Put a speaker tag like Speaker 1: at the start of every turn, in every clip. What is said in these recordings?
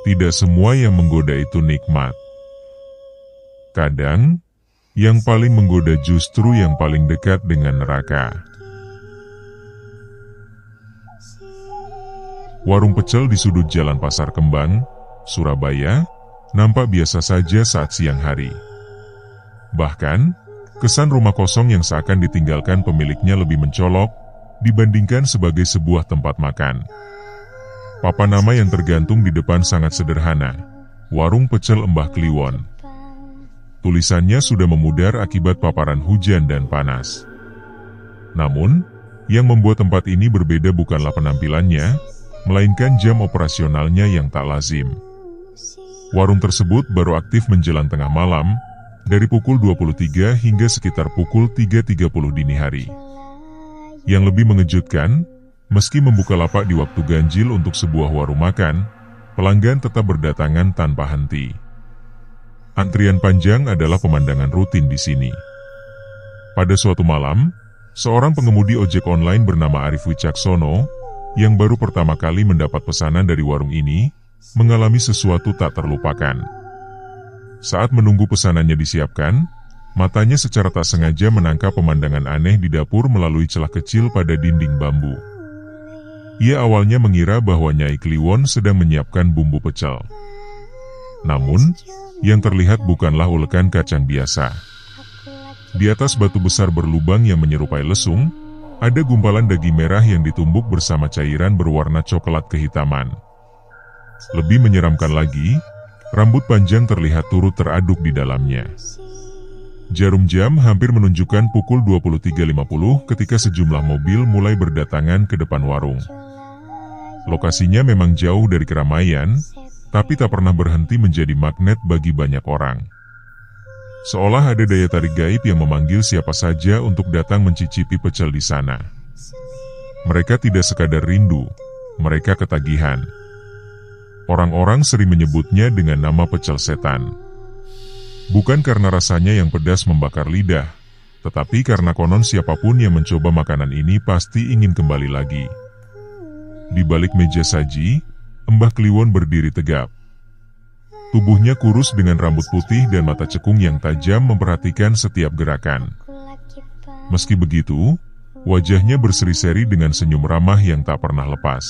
Speaker 1: tidak semua yang menggoda itu nikmat. Kadang, yang paling menggoda justru yang paling dekat dengan neraka. Warung pecel di sudut Jalan Pasar Kembang, Surabaya, nampak biasa saja saat siang hari. Bahkan, kesan rumah kosong yang seakan ditinggalkan pemiliknya lebih mencolok dibandingkan sebagai sebuah tempat makan. Papan nama yang tergantung di depan sangat sederhana, Warung Pecel Mbah Kliwon. Tulisannya sudah memudar akibat paparan hujan dan panas. Namun, yang membuat tempat ini berbeda bukanlah penampilannya, melainkan jam operasionalnya yang tak lazim. Warung tersebut baru aktif menjelang tengah malam, dari pukul 23 hingga sekitar pukul 3.30 dini hari. Yang lebih mengejutkan, meski membuka lapak di waktu ganjil untuk sebuah warung makan, pelanggan tetap berdatangan tanpa henti. Antrian panjang adalah pemandangan rutin di sini. Pada suatu malam, seorang pengemudi ojek online bernama Arif Wicaksono, yang baru pertama kali mendapat pesanan dari warung ini, mengalami sesuatu tak terlupakan. Saat menunggu pesanannya disiapkan, matanya secara tak sengaja menangkap pemandangan aneh di dapur melalui celah kecil pada dinding bambu. Ia awalnya mengira bahwa Nyai Kliwon sedang menyiapkan bumbu pecel. Namun, yang terlihat bukanlah ulekan kacang biasa. Di atas batu besar berlubang yang menyerupai lesung, ada gumpalan daging merah yang ditumbuk bersama cairan berwarna coklat kehitaman. Lebih menyeramkan lagi, rambut panjang terlihat turut teraduk di dalamnya. Jarum jam hampir menunjukkan pukul 23.50 ketika sejumlah mobil mulai berdatangan ke depan warung. Lokasinya memang jauh dari keramaian, tapi tak pernah berhenti menjadi magnet bagi banyak orang. Seolah ada daya tarik gaib yang memanggil siapa saja untuk datang mencicipi pecel di sana. Mereka tidak sekadar rindu, mereka ketagihan. Orang-orang sering menyebutnya dengan nama pecel setan. Bukan karena rasanya yang pedas membakar lidah, tetapi karena konon siapapun yang mencoba makanan ini pasti ingin kembali lagi. Di balik meja saji, Mbah Kliwon berdiri tegap. Tubuhnya kurus dengan rambut putih dan mata cekung yang tajam memperhatikan setiap gerakan. Meski begitu, wajahnya berseri-seri dengan senyum ramah yang tak pernah lepas.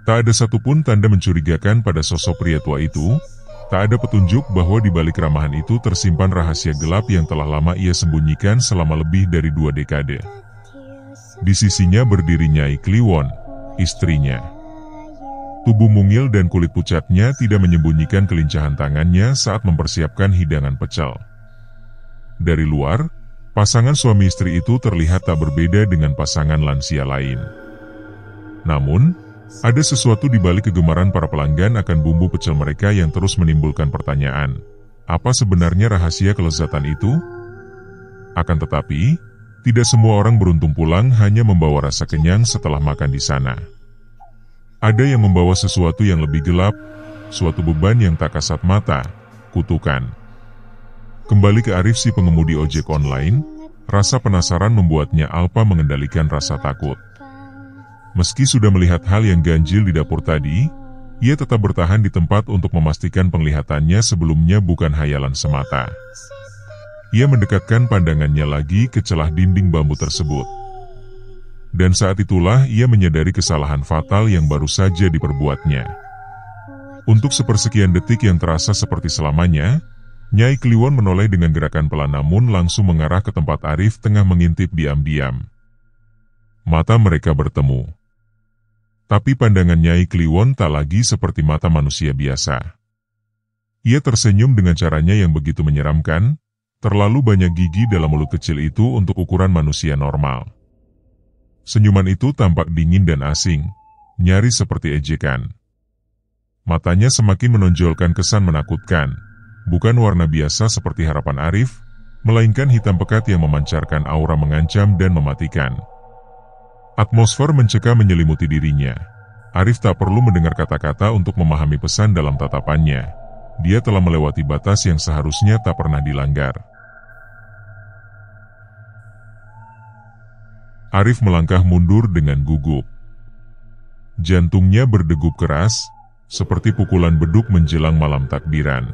Speaker 1: Tak ada satupun tanda mencurigakan pada sosok pria tua itu, tak ada petunjuk bahwa di balik keramahan itu tersimpan rahasia gelap yang telah lama ia sembunyikan selama lebih dari 2 dekade. Di sisinya berdiri Nyai Kliwon, istrinya. Tubuh mungil dan kulit pucatnya tidak menyembunyikan kelincahan tangannya saat mempersiapkan hidangan pecel. Dari luar, pasangan suami istri itu terlihat tak berbeda dengan pasangan lansia lain. Namun, ada sesuatu di balik kegemaran para pelanggan akan bumbu pecel mereka yang terus menimbulkan pertanyaan. Apa sebenarnya rahasia kelezatan itu? Akan tetapi, tidak semua orang beruntung pulang hanya membawa rasa kenyang setelah makan di sana. Ada yang membawa sesuatu yang lebih gelap, suatu beban yang tak kasat mata, kutukan. Kembali ke Arif si pengemudi ojek online, rasa penasaran membuatnya alpa mengendalikan rasa takut. Meski sudah melihat hal yang ganjil di dapur tadi, ia tetap bertahan di tempat untuk memastikan penglihatannya sebelumnya bukan hayalan semata. Ia mendekatkan pandangannya lagi ke celah dinding bambu tersebut. Dan saat itulah ia menyadari kesalahan fatal yang baru saja diperbuatnya. Untuk sepersekian detik yang terasa seperti selamanya, Nyai Kliwon menoleh dengan gerakan pelan namun langsung mengarah ke tempat Arif tengah mengintip diam-diam. Mata mereka bertemu. Tapi pandangan Nyai Kliwon tak lagi seperti mata manusia biasa. Ia tersenyum dengan caranya yang begitu menyeramkan, terlalu banyak gigi dalam mulut kecil itu untuk ukuran manusia normal. Senyuman itu tampak dingin dan asing, nyaris seperti ejekan. Matanya semakin menonjolkan kesan menakutkan, bukan warna biasa seperti harapan Arif, melainkan hitam pekat yang memancarkan aura mengancam dan mematikan. Atmosfer mencekam menyelimuti dirinya. Arif tak perlu mendengar kata-kata untuk memahami pesan dalam tatapannya. Dia telah melewati batas yang seharusnya tak pernah dilanggar. Arif melangkah mundur dengan gugup. Jantungnya berdegup keras, seperti pukulan beduk menjelang malam takbiran.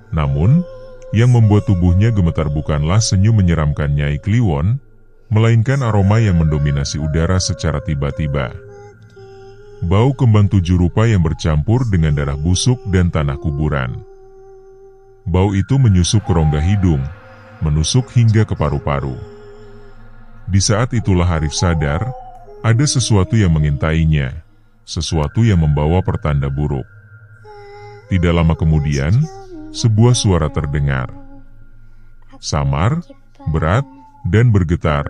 Speaker 1: Namun, yang membuat tubuhnya gemetar bukanlah senyum menyeramkan Nyai Kliwon, melainkan aroma yang mendominasi udara secara tiba-tiba. Bau kembang 7 rupa yang bercampur dengan darah busuk dan tanah kuburan. Bau itu menyusup ke rongga hidung, menusuk hingga ke paru-paru. Di saat itulah Arif sadar, ada sesuatu yang mengintainya, sesuatu yang membawa pertanda buruk. Tidak lama kemudian, sebuah suara terdengar. Samar, berat, dan bergetar,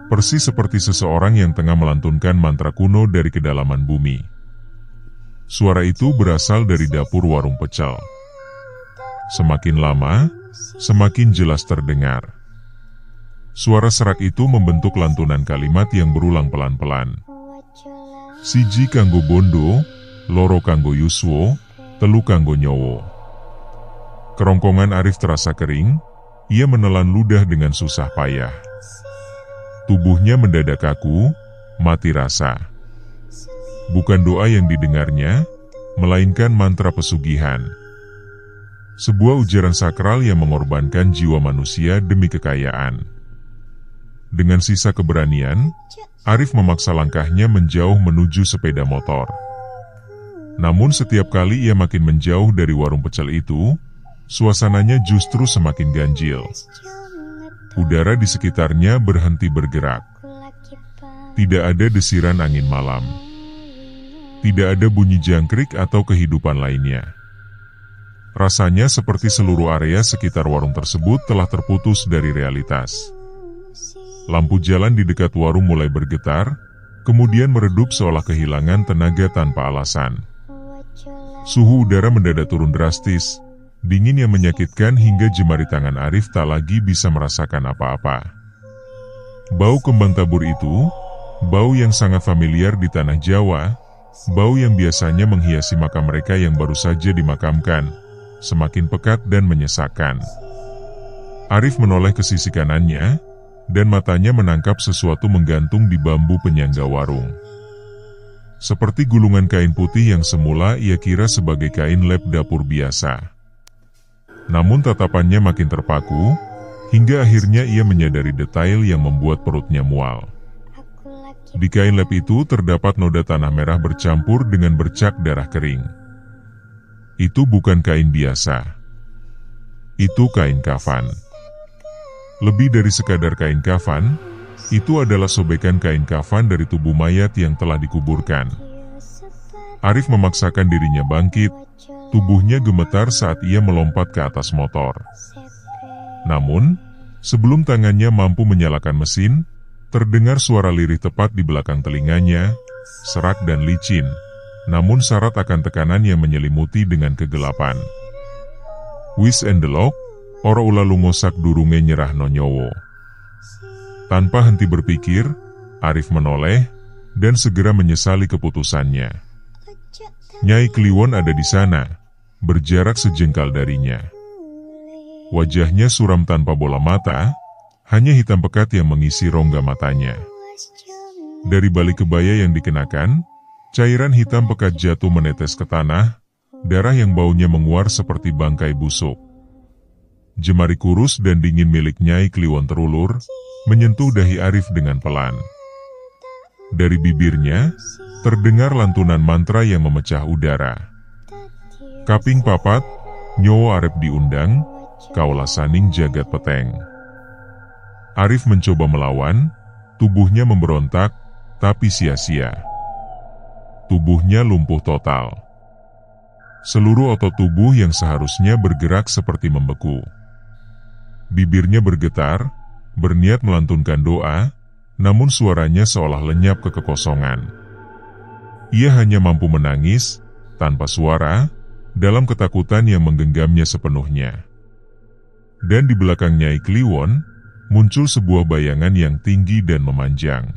Speaker 1: persis seperti seseorang yang tengah melantunkan mantra kuno dari kedalaman bumi. Suara itu berasal dari dapur warung pecel. Semakin lama, semakin jelas terdengar. Suara serak itu membentuk lantunan kalimat yang berulang pelan-pelan. Siji kanggo bondo, loro kanggo yuswo, telu kanggo nyowo. Kerongkongan Arif terasa kering, ia menelan ludah dengan susah payah. Tubuhnya mendadak kaku, mati rasa. Bukan doa yang didengarnya, melainkan mantra pesugihan. Sebuah ujaran sakral yang mengorbankan jiwa manusia demi kekayaan. Dengan sisa keberanian, Arif memaksa langkahnya menjauh menuju sepeda motor. Namun setiap kali ia makin menjauh dari warung pecel itu, suasananya justru semakin ganjil. Udara di sekitarnya berhenti bergerak. Tidak ada desiran angin malam. Tidak ada bunyi jangkrik atau kehidupan lainnya. Rasanya seperti seluruh area sekitar warung tersebut telah terputus dari realitas. Lampu jalan di dekat warung mulai bergetar, kemudian meredup seolah kehilangan tenaga tanpa alasan. Suhu udara mendadak turun drastis, dingin yang menyakitkan hingga jemari tangan Arif tak lagi bisa merasakan apa-apa. Bau kembang tabur itu, bau yang sangat familiar di tanah Jawa, bau yang biasanya menghiasi makam mereka yang baru saja dimakamkan, semakin pekat dan menyesakkan. Arif menoleh ke sisi kanannya, dan matanya menangkap sesuatu menggantung di bambu penyangga warung. Seperti gulungan kain putih yang semula ia kira sebagai kain lap dapur biasa. Namun tatapannya makin terpaku, hingga akhirnya ia menyadari detail yang membuat perutnya mual. Di kain lap itu terdapat noda tanah merah bercampur dengan bercak darah kering. Itu bukan kain biasa. Itu kain kafan. Lebih dari sekadar kain kafan, itu adalah sobekan kain kafan dari tubuh mayat yang telah dikuburkan. Arif memaksakan dirinya bangkit, tubuhnya gemetar saat ia melompat ke atas motor. Namun, sebelum tangannya mampu menyalakan mesin, terdengar suara lirih tepat di belakang telinganya, serak dan licin, namun syarat akan tekanan yang menyelimuti dengan kegelapan. Wis endelok, ora ula lungosak durunge nyerah no nyowo. Tanpa henti berpikir, Arif menoleh, dan segera menyesali keputusannya. Nyai Kliwon ada di sana, berjarak sejengkal darinya. Wajahnya suram tanpa bola mata, hanya hitam pekat yang mengisi rongga matanya. Dari balik kebaya yang dikenakan, cairan hitam pekat jatuh menetes ke tanah, darah yang baunya menguar seperti bangkai busuk. Jemari kurus dan dingin milik Nyai Kliwon terulur, menyentuh dahi Arif dengan pelan. Dari bibirnya, terdengar lantunan mantra yang memecah udara. Kaping papat, nyowo arep diundang, kaulah saning jagat peteng. Arif mencoba melawan, tubuhnya memberontak, tapi sia-sia. Tubuhnya lumpuh total. Seluruh otot tubuh yang seharusnya bergerak seperti membeku. Bibirnya bergetar, berniat melantunkan doa, namun suaranya seolah lenyap ke kekosongan. Ia hanya mampu menangis, tanpa suara, dalam ketakutan yang menggenggamnya sepenuhnya. Dan di belakang Nyai Kliwon, muncul sebuah bayangan yang tinggi dan memanjang.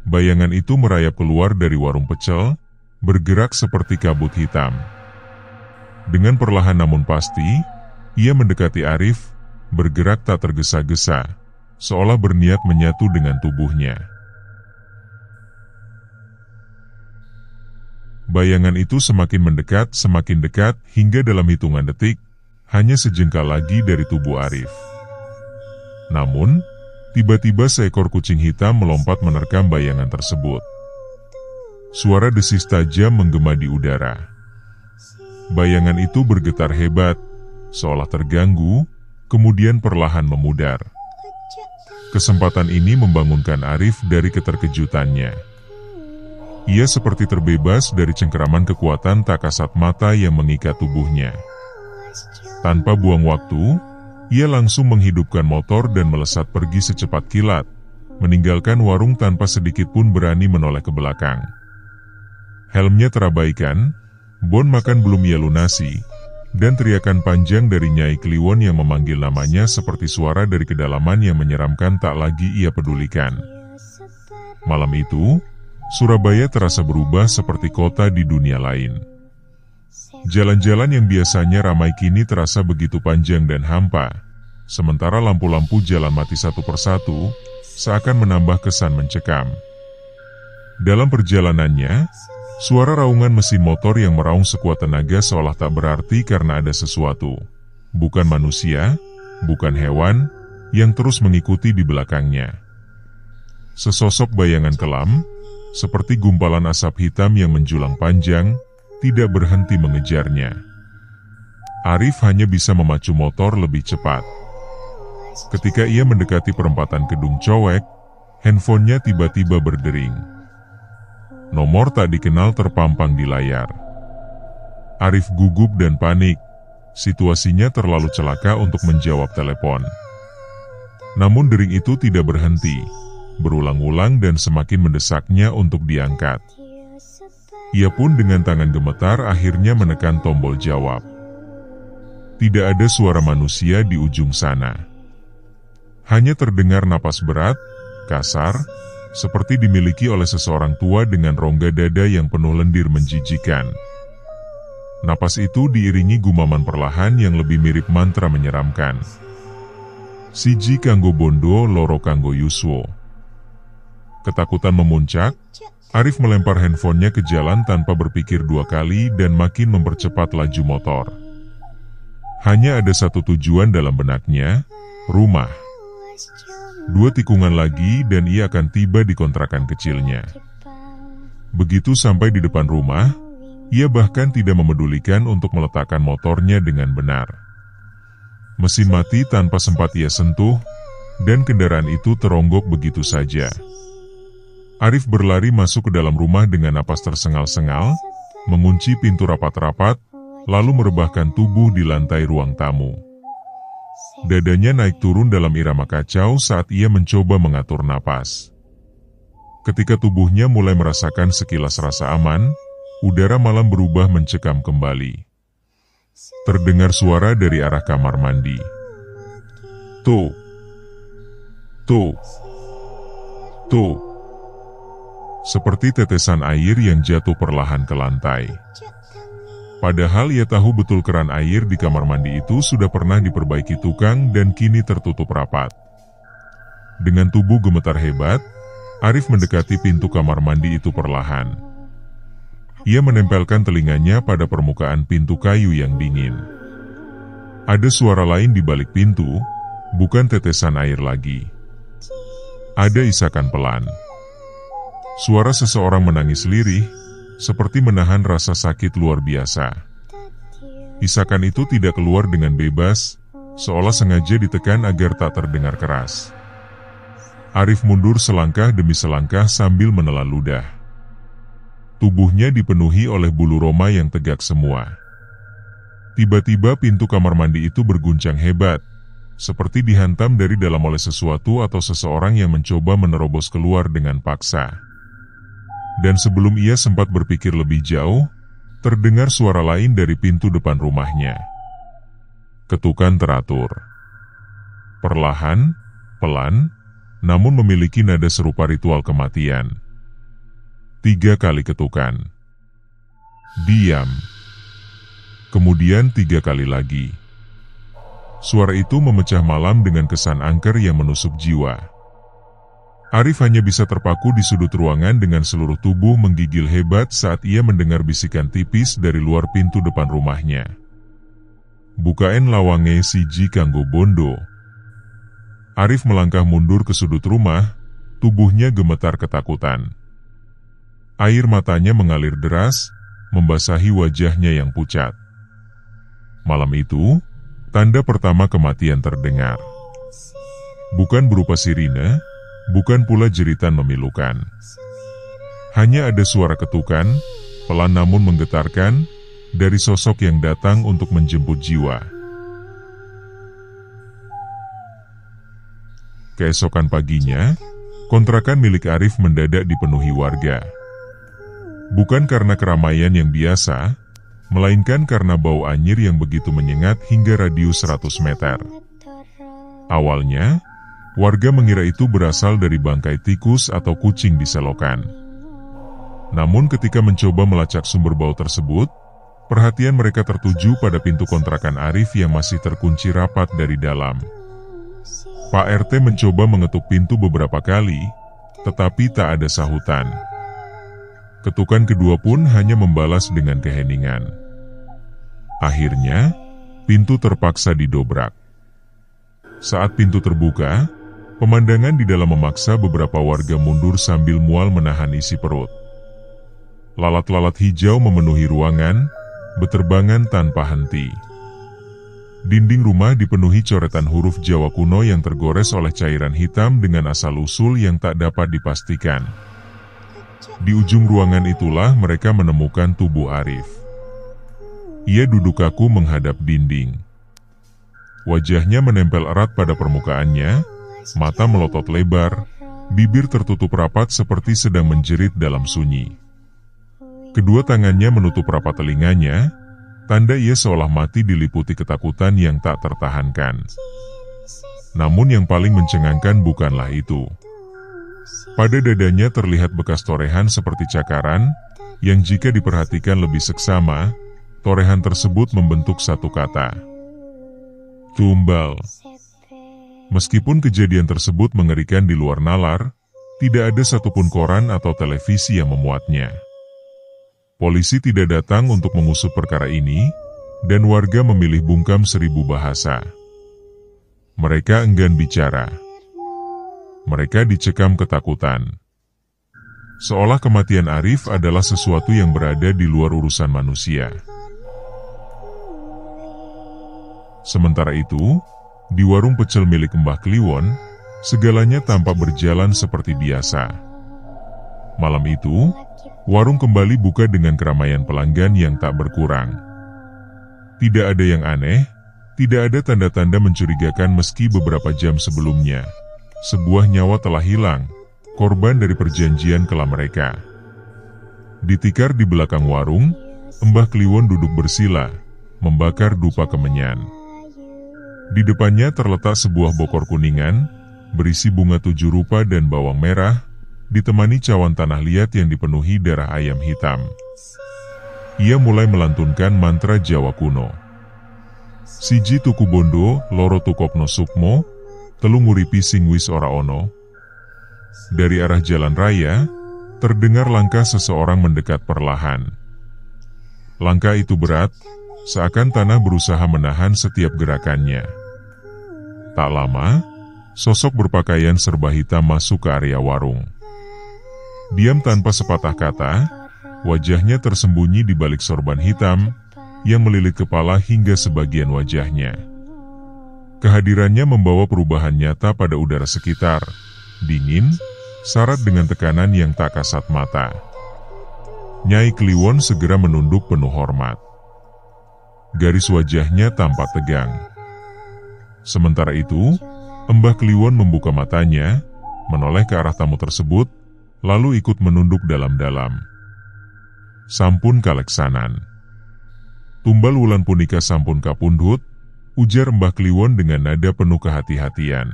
Speaker 1: Bayangan itu merayap keluar dari warung pecel, bergerak seperti kabut hitam. Dengan perlahan namun pasti, ia mendekati Arif, bergerak tak tergesa-gesa, seolah berniat menyatu dengan tubuhnya. Bayangan itu semakin dekat hingga dalam hitungan detik, hanya sejengkal lagi dari tubuh Arif. Namun, tiba-tiba seekor kucing hitam melompat menerkam bayangan tersebut. Suara desis tajam menggema di udara. Bayangan itu bergetar hebat, seolah terganggu, kemudian perlahan memudar. Kesempatan ini membangunkan Arif dari keterkejutannya. Ia seperti terbebas dari cengkeraman kekuatan tak kasat mata yang mengikat tubuhnya. Tanpa buang waktu, ia langsung menghidupkan motor dan melesat pergi secepat kilat, meninggalkan warung tanpa sedikit pun berani menoleh ke belakang. Helmnya terabaikan, bon makan belum ia lunasi, dan teriakan panjang dari Nyai Kliwon yang memanggil namanya seperti suara dari kedalaman yang menyeramkan tak lagi ia pedulikan. Malam itu, Surabaya terasa berubah seperti kota di dunia lain. Jalan-jalan yang biasanya ramai kini terasa begitu panjang dan hampa, sementara lampu-lampu jalan mati satu persatu, seakan menambah kesan mencekam. Dalam perjalanannya, suara raungan mesin motor yang meraung sekuat tenaga seolah tak berarti karena ada sesuatu, bukan manusia, bukan hewan, yang terus mengikuti di belakangnya. Sesosok bayangan kelam, seperti gumpalan asap hitam yang menjulang panjang, tidak berhenti mengejarnya. Arif hanya bisa memacu motor lebih cepat. Ketika ia mendekati perempatan Kedung Cowek, handphonenya tiba-tiba berdering. Nomor tak dikenal terpampang di layar. Arif gugup dan panik. Situasinya terlalu celaka untuk menjawab telepon. Namun dering itu tidak berhenti, berulang-ulang dan semakin mendesaknya untuk diangkat. Ia pun dengan tangan gemetar akhirnya menekan tombol jawab. Tidak ada suara manusia di ujung sana. Hanya terdengar napas berat, kasar, seperti dimiliki oleh seseorang tua dengan rongga dada yang penuh lendir menjijikan. Napas itu diiringi gumaman perlahan yang lebih mirip mantra menyeramkan. Siji kanggo bondo, loro kanggo yuswo. Ketakutan memuncak, Arif melempar handphonenya ke jalan tanpa berpikir dua kali dan makin mempercepat laju motor. Hanya ada satu tujuan dalam benaknya, rumah. 2 tikungan lagi dan ia akan tiba di kontrakan kecilnya. Begitu sampai di depan rumah, ia bahkan tidak memedulikan untuk meletakkan motornya dengan benar. Mesin mati tanpa sempat ia sentuh, dan kendaraan itu teronggok begitu saja. Arif berlari masuk ke dalam rumah dengan napas tersengal-sengal, mengunci pintu rapat-rapat, lalu merebahkan tubuh di lantai ruang tamu. Dadanya naik turun dalam irama kacau saat ia mencoba mengatur napas. Ketika tubuhnya mulai merasakan sekilas rasa aman, udara malam berubah mencekam kembali. Terdengar suara dari arah kamar mandi. Tuh. Tuh. Tuh. Seperti tetesan air yang jatuh perlahan ke lantai. Padahal ia tahu betul keran air di kamar mandi itu sudah pernah diperbaiki tukang dan kini tertutup rapat. Dengan tubuh gemetar hebat, Arif mendekati pintu kamar mandi itu perlahan. Ia menempelkan telinganya pada permukaan pintu kayu yang dingin. Ada suara lain di balik pintu, bukan tetesan air lagi. Ada isakan pelan. Suara seseorang menangis lirih, seperti menahan rasa sakit luar biasa. Isakan itu tidak keluar dengan bebas, seolah sengaja ditekan agar tak terdengar keras. Arif mundur selangkah demi selangkah sambil menelan ludah. Tubuhnya dipenuhi oleh bulu roma yang tegak semua. Tiba-tiba pintu kamar mandi itu berguncang hebat, seperti dihantam dari dalam oleh sesuatu atau seseorang yang mencoba menerobos keluar dengan paksa. Dan sebelum ia sempat berpikir lebih jauh, terdengar suara lain dari pintu depan rumahnya. Ketukan teratur. Perlahan, pelan, namun memiliki nada serupa ritual kematian. 3 kali ketukan. Diam. Kemudian 3 kali lagi. Suara itu memecah malam dengan kesan angker yang menusuk jiwa. Arif hanya bisa terpaku di sudut ruangan dengan seluruh tubuh menggigil hebat saat ia mendengar bisikan tipis dari luar pintu depan rumahnya. "Bukaen lawange siji kanggo bondo." Arif melangkah mundur ke sudut rumah, tubuhnya gemetar ketakutan. Air matanya mengalir deras, membasahi wajahnya yang pucat. Malam itu, tanda pertama kematian terdengar. Bukan berupa sirine, bukan pula jeritan memilukan. Hanya ada suara ketukan, pelan namun menggetarkan, dari sosok yang datang untuk menjemput jiwa. Keesokan paginya, kontrakan milik Arif mendadak dipenuhi warga. Bukan karena keramaian yang biasa, melainkan karena bau anyir yang begitu menyengat hingga radius 100 meter. Awalnya, warga mengira itu berasal dari bangkai tikus atau kucing di selokan. Namun ketika mencoba melacak sumber bau tersebut, perhatian mereka tertuju pada pintu kontrakan Arif yang masih terkunci rapat dari dalam. Pak RT mencoba mengetuk pintu beberapa kali, tetapi tak ada sahutan. Ketukan kedua pun hanya membalas dengan keheningan. Akhirnya, pintu terpaksa didobrak. Saat pintu terbuka, pemandangan di dalam memaksa beberapa warga mundur sambil mual menahan isi perut. Lalat-lalat hijau memenuhi ruangan, beterbangan tanpa henti. Dinding rumah dipenuhi coretan huruf Jawa kuno yang tergores oleh cairan hitam dengan asal-usul yang tak dapat dipastikan. Di ujung ruangan itulah mereka menemukan tubuh Arif. Ia duduk kaku menghadap dinding. Wajahnya menempel erat pada permukaannya, mata melotot lebar, bibir tertutup rapat seperti sedang menjerit dalam sunyi. Kedua tangannya menutup rapat telinganya, tanda ia seolah mati diliputi ketakutan yang tak tertahankan. Namun yang paling mencengangkan bukanlah itu. Pada dadanya terlihat bekas torehan seperti cakaran, yang jika diperhatikan lebih seksama, torehan tersebut membentuk satu kata. Tumbal. Meskipun kejadian tersebut mengerikan di luar nalar, tidak ada satupun koran atau televisi yang memuatnya. Polisi tidak datang untuk mengusut perkara ini, dan warga memilih bungkam 1000 bahasa. Mereka enggan bicara. Mereka dicekam ketakutan. Seolah kematian Arif adalah sesuatu yang berada di luar urusan manusia. Sementara itu, di warung pecel milik Mbah Kliwon, segalanya tampak berjalan seperti biasa. Malam itu, warung kembali buka dengan keramaian pelanggan yang tak berkurang. Tidak ada yang aneh, tidak ada tanda-tanda mencurigakan meski beberapa jam sebelumnya. Sebuah nyawa telah hilang, korban dari perjanjian kelam mereka. Di tikar di belakang warung, Mbah Kliwon duduk bersila, membakar dupa kemenyan. Di depannya terletak sebuah bokor kuningan, berisi bunga 7 rupa dan bawang merah, ditemani cawan tanah liat yang dipenuhi darah ayam hitam. Ia mulai melantunkan mantra Jawa kuno. Siji tuku bondo, loro tukokno sukmo, telu nguripi sing wis ora ono. Dari arah jalan raya, terdengar langkah seseorang mendekat perlahan. Langkah itu berat, seakan tanah berusaha menahan setiap gerakannya. Tak lama, sosok berpakaian serba hitam masuk ke area warung. Diam tanpa sepatah kata, wajahnya tersembunyi di balik sorban hitam yang melilit kepala hingga sebagian wajahnya. Kehadirannya membawa perubahan nyata pada udara sekitar, dingin, syarat dengan tekanan yang tak kasat mata. Nyai Kliwon segera menunduk penuh hormat. Garis wajahnya tampak tegang. Sementara itu, Mbah Kliwon membuka matanya, menoleh ke arah tamu tersebut, lalu ikut menunduk dalam-dalam. Sampun kaleksanan. Tumbal wulan punika sampun kapundhut, ujar Mbah Kliwon dengan nada penuh kehati-hatian.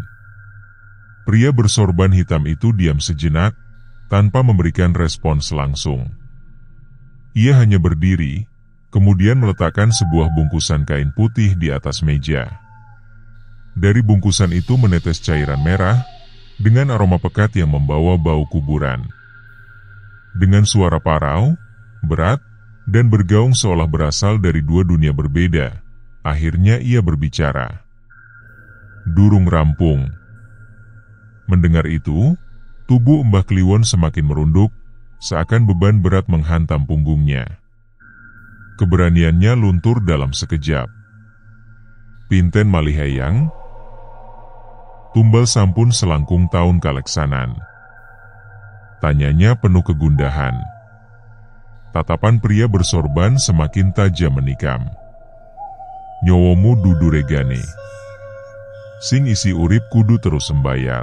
Speaker 1: Pria bersorban hitam itu diam sejenak, tanpa memberikan respons langsung. Ia hanya berdiri, kemudian meletakkan sebuah bungkusan kain putih di atas meja. Dari bungkusan itu menetes cairan merah, dengan aroma pekat yang membawa bau kuburan. Dengan suara parau, berat, dan bergaung seolah berasal dari dua dunia berbeda, akhirnya ia berbicara. Durung rampung. Mendengar itu, tubuh Mbah Kliwon semakin merunduk, seakan beban berat menghantam punggungnya. Keberaniannya luntur dalam sekejap. Pinten malihayang, tumbal sampun selangkung tahun kaleksanan. Tanyanya penuh kegundahan. Tatapan pria bersorban semakin tajam menikam. Nyowomu dudu regane. Sing isi urip kudu terus sembayar.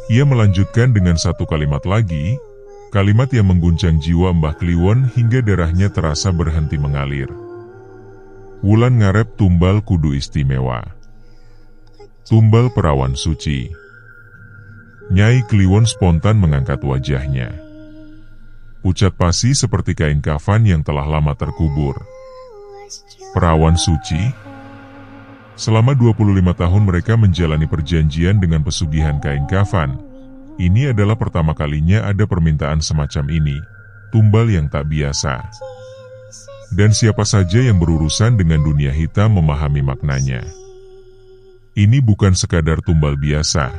Speaker 1: Ia melanjutkan dengan satu kalimat lagi, kalimat yang mengguncang jiwa Mbah Kliwon hingga darahnya terasa berhenti mengalir. Wulan ngarep tumbal kudu istimewa. Tumbal perawan suci. Nyai Kliwon spontan mengangkat wajahnya. Pucat pasi seperti kain kafan yang telah lama terkubur. Perawan suci? Selama 25 tahun mereka menjalani perjanjian dengan pesugihan kain kafan. Ini adalah pertama kalinya ada permintaan semacam ini, tumbal yang tak biasa. Dan siapa saja yang berurusan dengan dunia hitam memahami maknanya. Ini bukan sekadar tumbal biasa,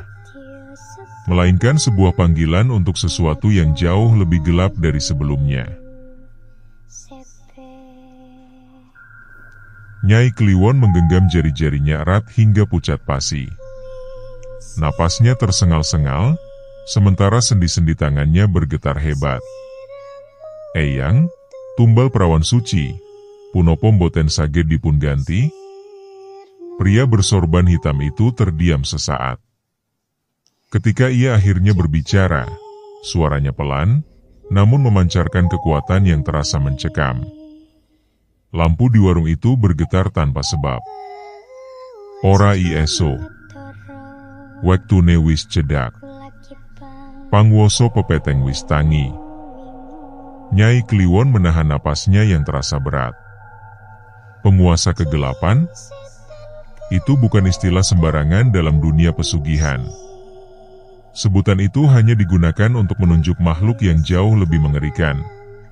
Speaker 1: melainkan sebuah panggilan untuk sesuatu yang jauh lebih gelap dari sebelumnya. Nyai Kliwon menggenggam jari-jarinya erat hingga pucat pasi. Napasnya tersengal-sengal, sementara sendi-sendi tangannya bergetar hebat. Eyang, tumbal perawan suci, punopo mboten saged dipun ganti? Pria bersorban hitam itu terdiam sesaat. Ketika ia akhirnya berbicara, suaranya pelan, namun memancarkan kekuatan yang terasa mencekam. Lampu di warung itu bergetar tanpa sebab. Ora ieso. Wektune wis cedak. Pangwoso pepeteng wis tangi. Nyai Kliwon menahan napasnya yang terasa berat. Penguasa kegelapan? Itu bukan istilah sembarangan dalam dunia pesugihan. Sebutan itu hanya digunakan untuk menunjuk makhluk yang jauh lebih mengerikan,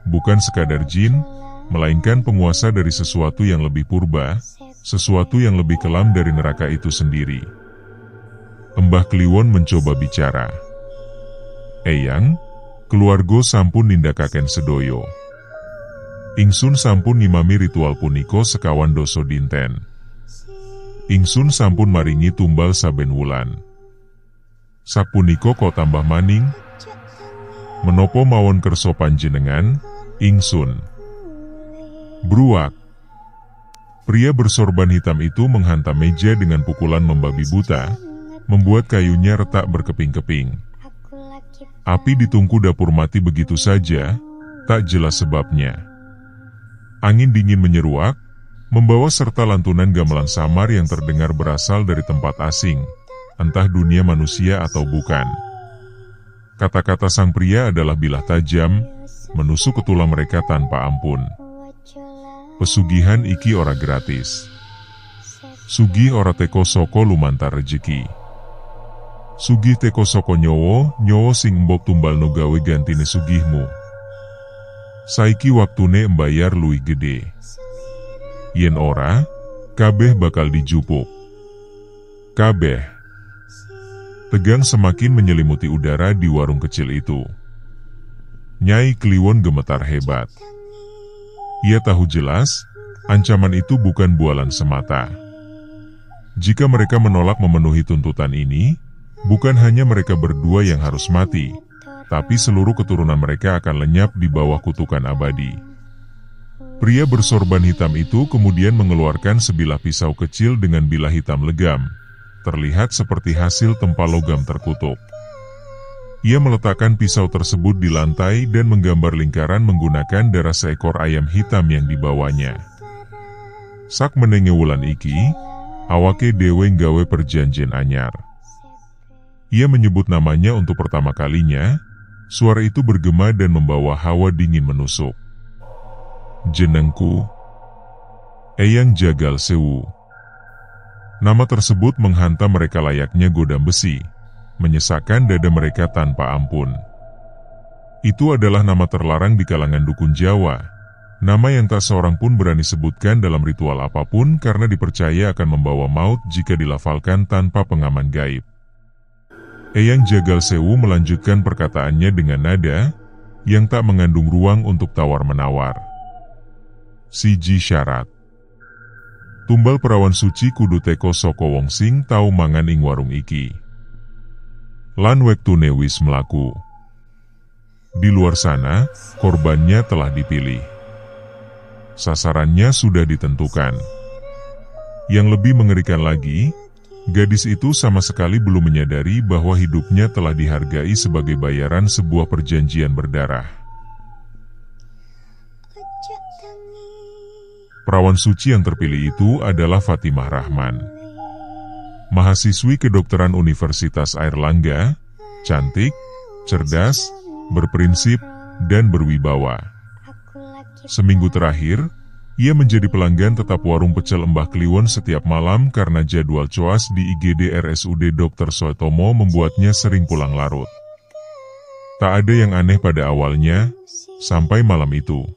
Speaker 1: bukan sekadar jin, melainkan penguasa dari sesuatu yang lebih purba, sesuatu yang lebih kelam dari neraka itu sendiri. Mbah Kliwon mencoba bicara. Eyang, keluarga sampun nindakaken sedoyo. Ingsun sampun ngimami ritual puniko sekawan doso dinten. Ingsun sampun maringi tumbal saben wulan. Sapuniko kok tambah maning? Menopo mawon kerso panjenengan, ingsun. Bruak. Pria bersorban hitam itu menghantam meja dengan pukulan membabi buta, membuat kayunya retak berkeping-keping. Api di tungku dapur mati begitu saja, tak jelas sebabnya. Angin dingin menyeruak, membawa serta lantunan gamelan samar yang terdengar berasal dari tempat asing, entah dunia manusia atau bukan. Kata-kata sang pria adalah bilah tajam, menusuk ke tulang mereka tanpa ampun. Pesugihan iki ora gratis. Sugih ora teko soko lumantar rejeki. Sugih teko soko nyowo, nyowo sing mbok tumbal no gawe gantine sugihmu. Saiki waktune mbayar luwih gede. Yen ora, kabeh bakal dijupuk. Kabeh. Tegang semakin menyelimuti udara di warung kecil itu. Nyai Kliwon gemetar hebat. Ia tahu jelas, ancaman itu bukan bualan semata. Jika mereka menolak memenuhi tuntutan ini, bukan hanya mereka berdua yang harus mati, tapi seluruh keturunan mereka akan lenyap di bawah kutukan abadi. Pria bersorban hitam itu kemudian mengeluarkan sebilah pisau kecil dengan bilah hitam legam. Terlihat seperti hasil tempa logam terkutuk. Ia meletakkan pisau tersebut di lantai dan menggambar lingkaran menggunakan darah seekor ayam hitam yang dibawanya. Sak menenge wulan iki, awake dewe nggawe perjanjian anyar. Ia menyebut namanya untuk pertama kalinya, suara itu bergema dan membawa hawa dingin menusuk. Jenengku, Eyang Jagal Sewu. Nama tersebut menghantam mereka layaknya godam besi, menyesakkan dada mereka tanpa ampun. Itu adalah nama terlarang di kalangan dukun Jawa, nama yang tak seorang pun berani sebutkan dalam ritual apapun karena dipercaya akan membawa maut jika dilafalkan tanpa pengaman gaib. Eyang Jagal Sewu melanjutkan perkataannya dengan nada yang tak mengandung ruang untuk tawar-menawar. Siji syarat. Tumbal perawan suci kudu teko saka wong sing tau mangan ing warung iki. Lan wektune wis mlaku. Di luar sana, korbannya telah dipilih. Sasarannya sudah ditentukan. Yang lebih mengerikan lagi, gadis itu sama sekali belum menyadari bahwa hidupnya telah dihargai sebagai bayaran sebuah perjanjian berdarah. Perawan suci yang terpilih itu adalah Fatimah Rahman. Mahasiswi kedokteran Universitas Airlangga, cantik, cerdas, berprinsip, dan berwibawa. Seminggu terakhir, ia menjadi pelanggan tetap warung pecel Mbah Kliwon setiap malam karena jadwal coas di IGD RSUD Dr. Soetomo membuatnya sering pulang larut. Tak ada yang aneh pada awalnya, sampai malam itu.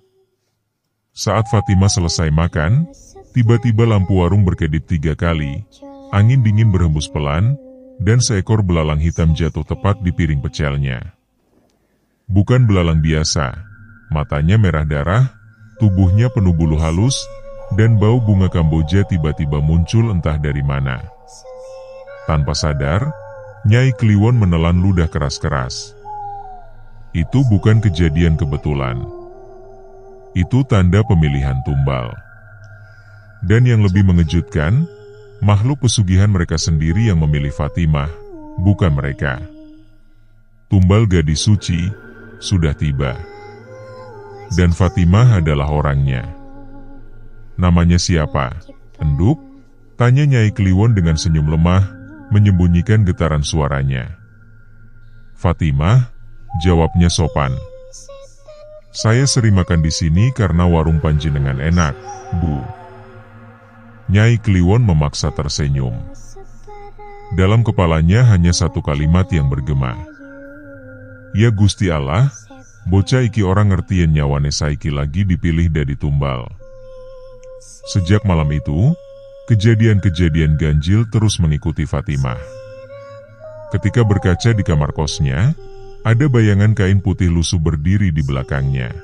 Speaker 1: Saat Fatimah selesai makan, tiba-tiba lampu warung berkedip 3 kali, angin dingin berhembus pelan, dan seekor belalang hitam jatuh tepat di piring pecelnya. Bukan belalang biasa, matanya merah darah, tubuhnya penuh bulu halus, dan bau bunga Kamboja tiba-tiba muncul entah dari mana. Tanpa sadar, Nyai Kliwon menelan ludah keras-keras. Itu bukan kejadian kebetulan. Itu tanda pemilihan tumbal. Dan yang lebih mengejutkan, makhluk pesugihan mereka sendiri yang memilih Fatimah, bukan mereka. Tumbal gadis suci sudah tiba. Dan Fatimah adalah orangnya. Namanya siapa? Enduk? Tanya Nyai Kliwon dengan senyum lemah, menyembunyikan getaran suaranya. Fatimah, jawabnya sopan. Saya sering makan di sini karena warung panjenengan enak, Bu. Nyai Kliwon memaksa tersenyum. Dalam kepalanya hanya satu kalimat yang bergema. Ya Gusti Allah, bocah iki orang ngertien nyawane saiki lagi dipilih dari tumbal. Sejak malam itu, kejadian-kejadian ganjil terus mengikuti Fatimah. Ketika berkaca di kamar kosnya, ada bayangan kain putih lusuh berdiri di belakangnya.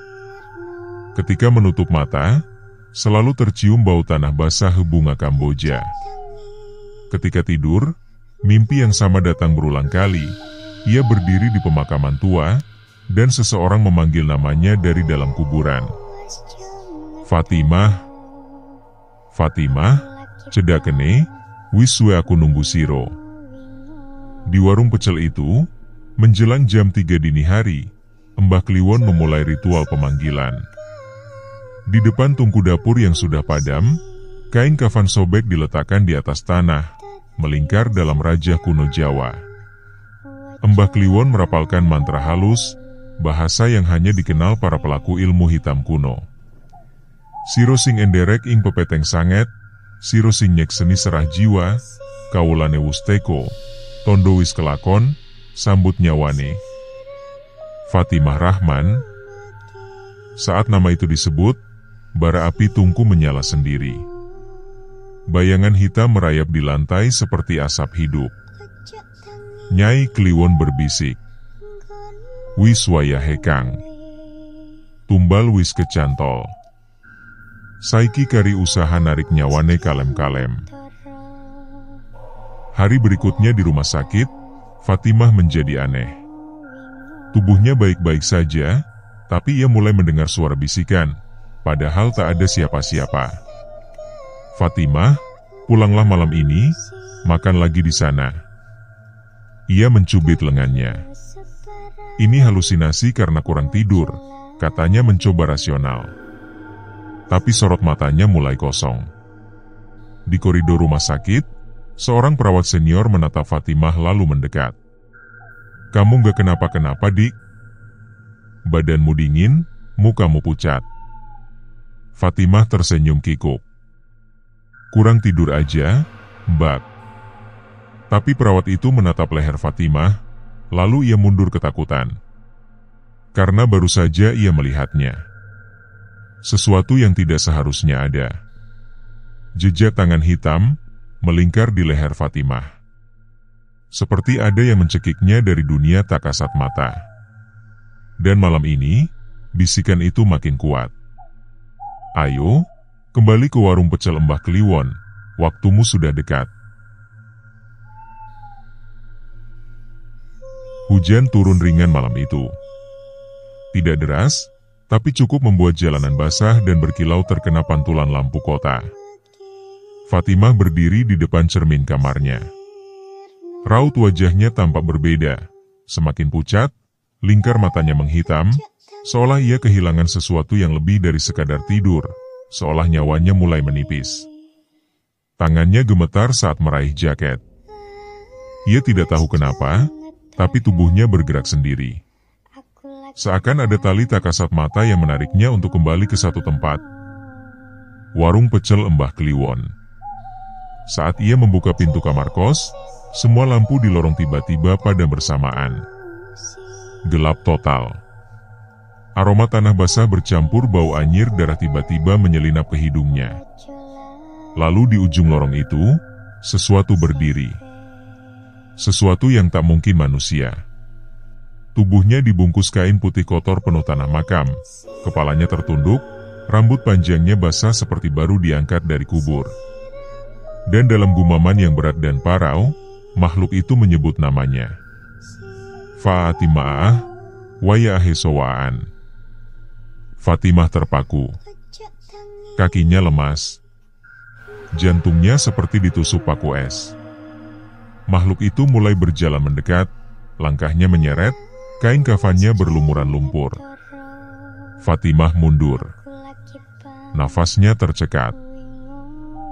Speaker 1: Ketika menutup mata, selalu tercium bau tanah basah bunga Kamboja. Ketika tidur, mimpi yang sama datang berulang kali. Ia berdiri di pemakaman tua, dan seseorang memanggil namanya dari dalam kuburan. Fatimah, Fatimah, cedakene, wis suwe aku nunggu siro. Di warung pecel itu, menjelang jam 3 dini hari, Mbah Kliwon memulai ritual pemanggilan. Di depan tungku dapur yang sudah padam, kain kafan sobek diletakkan di atas tanah, melingkar dalam rajah kuno Jawa. Mbah Kliwon merapalkan mantra halus, bahasa yang hanya dikenal para pelaku ilmu hitam kuno. Siro sing enderek ing pepeteng sanget, siro sing nyekseni serah jiwa, kawulane wusteko, tondo wis kelakon, sambut nyawane. Fatimah Rahman. Saat nama itu disebut, bara api tungku menyala sendiri. Bayangan hitam merayap di lantai seperti asap hidup. Nyai Kliwon berbisik. Wis wayah hekang. Tumbal wis kecantol. Saiki kari usaha narik nyawane kalem-kalem. Hari berikutnya di rumah sakit, Fatimah menjadi aneh. Tubuhnya baik-baik saja, tapi ia mulai mendengar suara bisikan, padahal tak ada siapa-siapa. Fatimah, pulanglah malam ini, makan lagi di sana. Ia mencubit lengannya. Ini halusinasi karena kurang tidur, katanya mencoba rasional. Tapi sorot matanya mulai kosong. Di koridor rumah sakit, seorang perawat senior menatap Fatimah lalu mendekat. Kamu gak kenapa-kenapa, Dik? Badanmu dingin, mukamu pucat. Fatimah tersenyum kikuk. Kurang tidur aja, Mbak. Tapi perawat itu menatap leher Fatimah, lalu ia mundur ketakutan. Karena baru saja ia melihatnya. Sesuatu yang tidak seharusnya ada. Jejak tangan hitam melingkar di leher Fatimah. Seperti ada yang mencekiknya dari dunia tak kasat mata. Dan malam ini, bisikan itu makin kuat. Ayo, kembali ke warung pecel Mbah Kliwon, waktumu sudah dekat. Hujan turun ringan malam itu. Tidak deras, tapi cukup membuat jalanan basah dan berkilau terkena pantulan lampu kota. Fatimah berdiri di depan cermin kamarnya. Raut wajahnya tampak berbeda, semakin pucat, lingkar matanya menghitam, seolah ia kehilangan sesuatu yang lebih dari sekadar tidur, seolah nyawanya mulai menipis. Tangannya gemetar saat meraih jaket. Ia tidak tahu kenapa, tapi tubuhnya bergerak sendiri. Seakan ada tali tak kasat mata yang menariknya untuk kembali ke satu tempat. Warung pecel Mbah Kliwon. Saat ia membuka pintu kamar kos, semua lampu di lorong tiba-tiba padam bersamaan. Gelap total. Aroma tanah basah bercampur bau anyir darah tiba-tiba menyelinap ke hidungnya. Lalu di ujung lorong itu, sesuatu berdiri. Sesuatu yang tak mungkin manusia. Tubuhnya dibungkus kain putih kotor penuh tanah makam, kepalanya tertunduk, rambut panjangnya basah seperti baru diangkat dari kubur. Dan dalam gumaman yang berat dan parau, makhluk itu menyebut namanya. Fatimah, wayahe sowaan. Fatimah terpaku. Kakinya lemas. Jantungnya seperti ditusuk paku es. Makhluk itu mulai berjalan mendekat, langkahnya menyeret, kain kafannya berlumuran lumpur. Fatimah mundur. Nafasnya tercekat.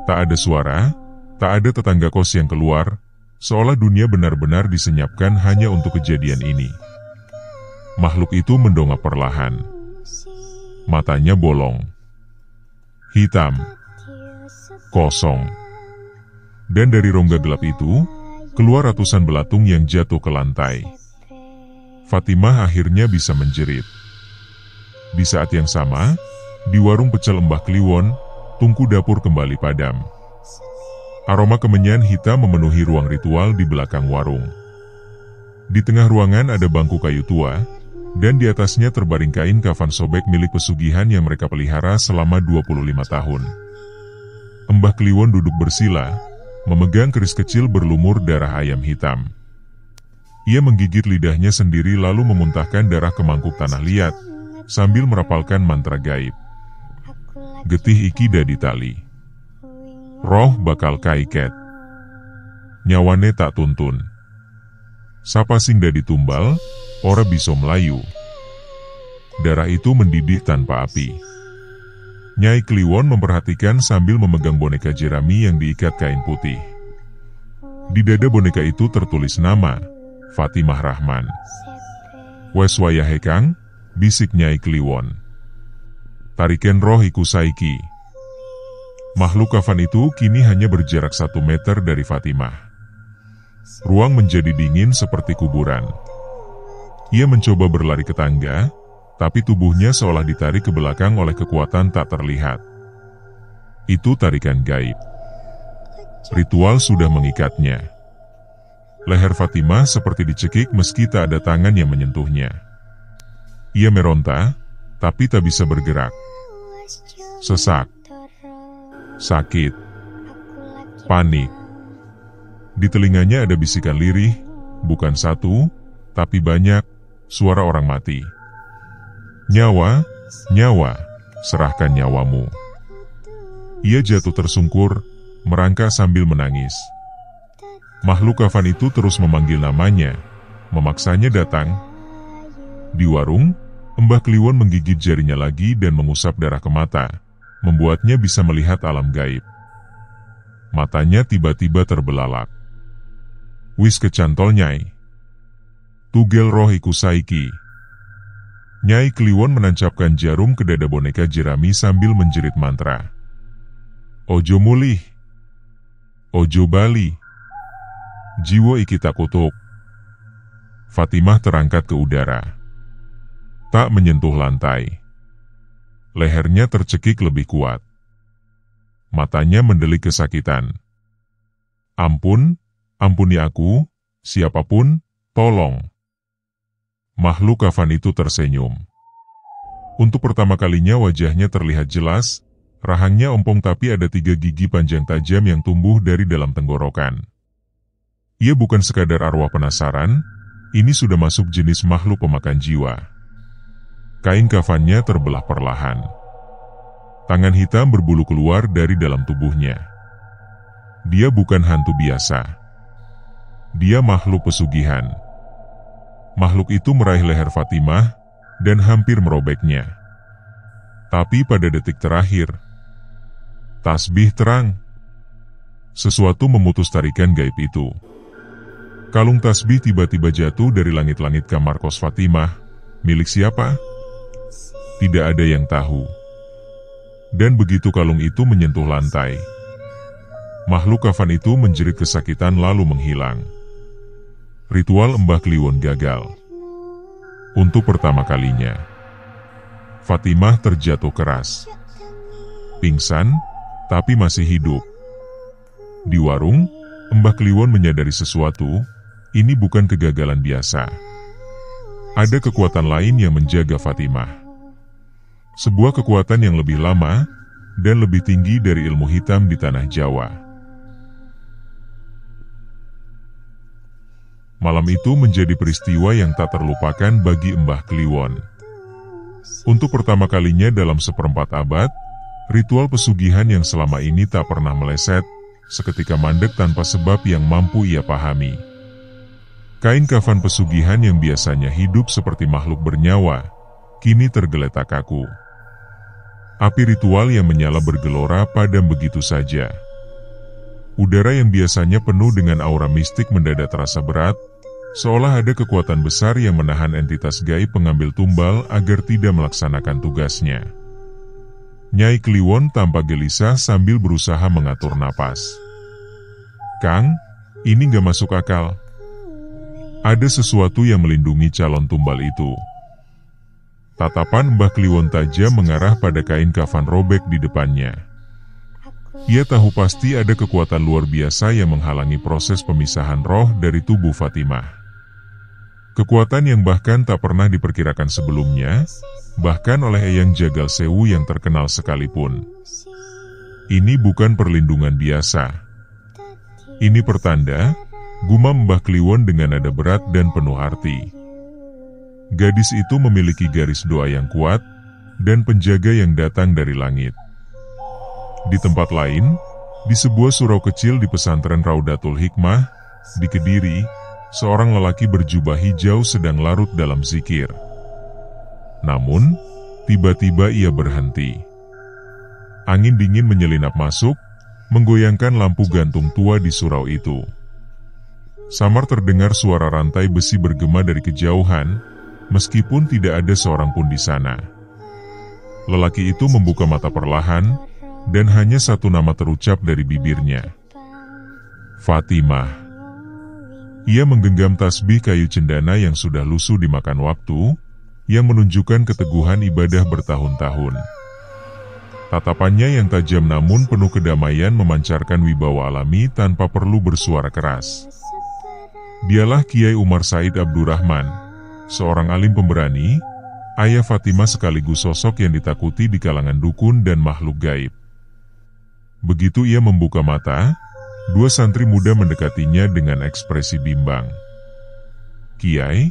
Speaker 1: Tak ada suara, tak ada tetangga kos yang keluar, seolah dunia benar-benar disenyapkan hanya untuk kejadian ini. Makhluk itu mendongak perlahan. Matanya bolong. Hitam. Kosong. Dan dari rongga gelap itu, keluar ratusan belatung yang jatuh ke lantai. Fatimah akhirnya bisa menjerit. Di saat yang sama, di warung pecel Mbah Kliwon, tungku dapur kembali padam. Aroma kemenyan hitam memenuhi ruang ritual di belakang warung. Di tengah ruangan ada bangku kayu tua, dan di atasnya terbaring kain kafan sobek milik pesugihan yang mereka pelihara selama 25 tahun. Mbah Kliwon duduk bersila, memegang keris kecil berlumur darah ayam hitam. Ia menggigit lidahnya sendiri lalu memuntahkan darah ke mangkuk tanah liat, sambil merapalkan mantra gaib. Getih iki dadi tali. Roh bakal kaiket. Nyawane tak tuntun. Sapa sing dadi tumbal, ora bisa melayu. Darah itu mendidih tanpa api. Nyai Kliwon memperhatikan sambil memegang boneka jerami yang diikat kain putih. Di dada boneka itu tertulis nama, Fatimah Rahman. Wes wayahe Kang, bisik Nyai Kliwon. Tariken roh iku saiki. Makhluk kafan itu kini hanya berjarak 1 meter dari Fatimah. Ruang menjadi dingin seperti kuburan. Ia mencoba berlari ke tangga, tapi tubuhnya seolah ditarik ke belakang oleh kekuatan tak terlihat. Itu tarikan gaib. Ritual sudah mengikatnya. Leher Fatimah seperti dicekik meski tak ada tangan yang menyentuhnya. Ia meronta, tapi tak bisa bergerak. Sesak. Sakit. Panik. Di telinganya ada bisikan lirih, bukan satu, tapi banyak, suara orang mati. Nyawa, nyawa, serahkan nyawamu. Ia jatuh tersungkur, merangkak sambil menangis. Makhluk kafan itu terus memanggil namanya, memaksanya datang. Di warung, Mbah Kliwon menggigit jarinya lagi dan mengusap darah ke mata, membuatnya bisa melihat alam gaib. Matanya tiba-tiba terbelalak. Wis kecantol Nyai. Tugel roh iku saiki. Nyai Kliwon menancapkan jarum ke dada boneka jerami sambil menjerit mantra. Ojo mulih. Ojo bali. Jiwo iki tak kutuk. Fatimah terangkat ke udara. Tak menyentuh lantai. Lehernya tercekik lebih kuat. Matanya mendelik kesakitan. Ampun, ampuni aku, siapapun, tolong. Makhluk kafan itu tersenyum. Untuk pertama kalinya wajahnya terlihat jelas, rahangnya ompong tapi ada 3 gigi panjang tajam yang tumbuh dari dalam tenggorokan. Ia bukan sekadar arwah penasaran, ini sudah masuk jenis makhluk pemakan jiwa. Kain kafannya terbelah perlahan. Tangan hitam berbulu keluar dari dalam tubuhnya. Dia bukan hantu biasa. Dia makhluk pesugihan. Makhluk itu meraih leher Fatimah dan hampir merobeknya. Tapi pada detik terakhir, tasbih terang. Sesuatu memutus tarikan gaib itu. Kalung tasbih tiba-tiba jatuh dari langit-langit kamar kos Fatimah. Milik siapa? Tidak ada yang tahu. Dan begitu kalung itu menyentuh lantai, makhluk kafan itu menjerit kesakitan lalu menghilang. Ritual Mbah Kliwon gagal. Untuk pertama kalinya, Fatimah terjatuh keras. Pingsan, tapi masih hidup. Di warung, Mbah Kliwon menyadari sesuatu. Ini bukan kegagalan biasa. Ada kekuatan lain yang menjaga Fatimah. Sebuah kekuatan yang lebih lama dan lebih tinggi dari ilmu hitam di tanah Jawa. Malam itu menjadi peristiwa yang tak terlupakan bagi Mbah Kliwon. Untuk pertama kalinya dalam seperempat abad, ritual pesugihan yang selama ini tak pernah meleset, seketika mandek tanpa sebab yang mampu ia pahami. Kain kafan pesugihan yang biasanya hidup seperti makhluk bernyawa, kini tergeletak kaku. Api ritual yang menyala bergelora padam begitu saja. Udara yang biasanya penuh dengan aura mistik mendadak terasa berat, seolah ada kekuatan besar yang menahan entitas gaib pengambil tumbal agar tidak melaksanakan tugasnya. Nyai Kliwon tampak gelisah sambil berusaha mengatur napas. Kang, ini gak masuk akal. Ada sesuatu yang melindungi calon tumbal itu. Tatapan Mbah Kliwon tajam mengarah pada kain kafan robek di depannya. Ia tahu pasti ada kekuatan luar biasa yang menghalangi proses pemisahan roh dari tubuh Fatimah. Kekuatan yang bahkan tak pernah diperkirakan sebelumnya, bahkan oleh Eyang Jagal Sewu yang terkenal sekalipun. Ini bukan perlindungan biasa. Ini pertanda, gumam Mbah Kliwon dengan nada berat dan penuh arti. Gadis itu memiliki garis doa yang kuat, dan penjaga yang datang dari langit. Di tempat lain, di sebuah surau kecil di pesantren Raudatul Hikmah, di Kediri, seorang lelaki berjubah hijau sedang larut dalam zikir. Namun, tiba-tiba ia berhenti. Angin dingin menyelinap masuk, menggoyangkan lampu gantung tua di surau itu. Samar terdengar suara rantai besi bergema dari kejauhan, meskipun tidak ada seorang pun di sana. Lelaki itu membuka mata perlahan, dan hanya satu nama terucap dari bibirnya. Fatimah. Ia menggenggam tasbih kayu cendana yang sudah lusuh dimakan waktu, yang menunjukkan keteguhan ibadah bertahun-tahun. Tatapannya yang tajam namun penuh kedamaian memancarkan wibawa alami tanpa perlu bersuara keras. Dialah Kiai Umar Said Abdurrahman, seorang alim pemberani, ayah Fatimah sekaligus sosok yang ditakuti di kalangan dukun dan makhluk gaib. Begitu ia membuka mata, dua santri muda mendekatinya dengan ekspresi bimbang. Kiai,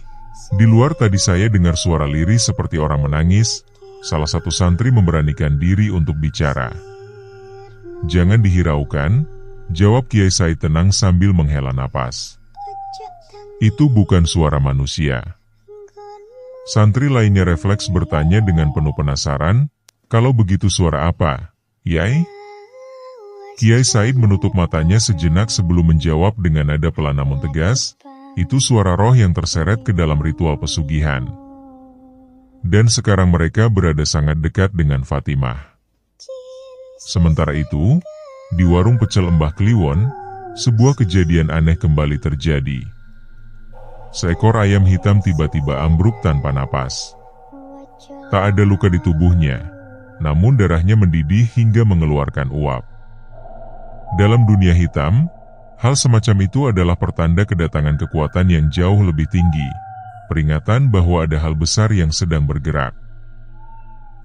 Speaker 1: di luar tadi saya dengar suara lirih seperti orang menangis. Salah satu santri memberanikan diri untuk bicara. Jangan dihiraukan, jawab Kiai Said tenang sambil menghela napas. Itu bukan suara manusia. Santri lainnya refleks bertanya dengan penuh penasaran, kalau begitu suara apa, Yai? Kiai Said menutup matanya sejenak sebelum menjawab dengan nada pelan namun tegas, itu suara roh yang terseret ke dalam ritual pesugihan. Dan sekarang mereka berada sangat dekat dengan Fatimah. Sementara itu, di warung pecel Mbah Kliwon, sebuah kejadian aneh kembali terjadi. Seekor ayam hitam tiba-tiba ambruk tanpa napas. Tak ada luka di tubuhnya, namun darahnya mendidih hingga mengeluarkan uap. Dalam dunia hitam, hal semacam itu adalah pertanda kedatangan kekuatan yang jauh lebih tinggi, peringatan bahwa ada hal besar yang sedang bergerak.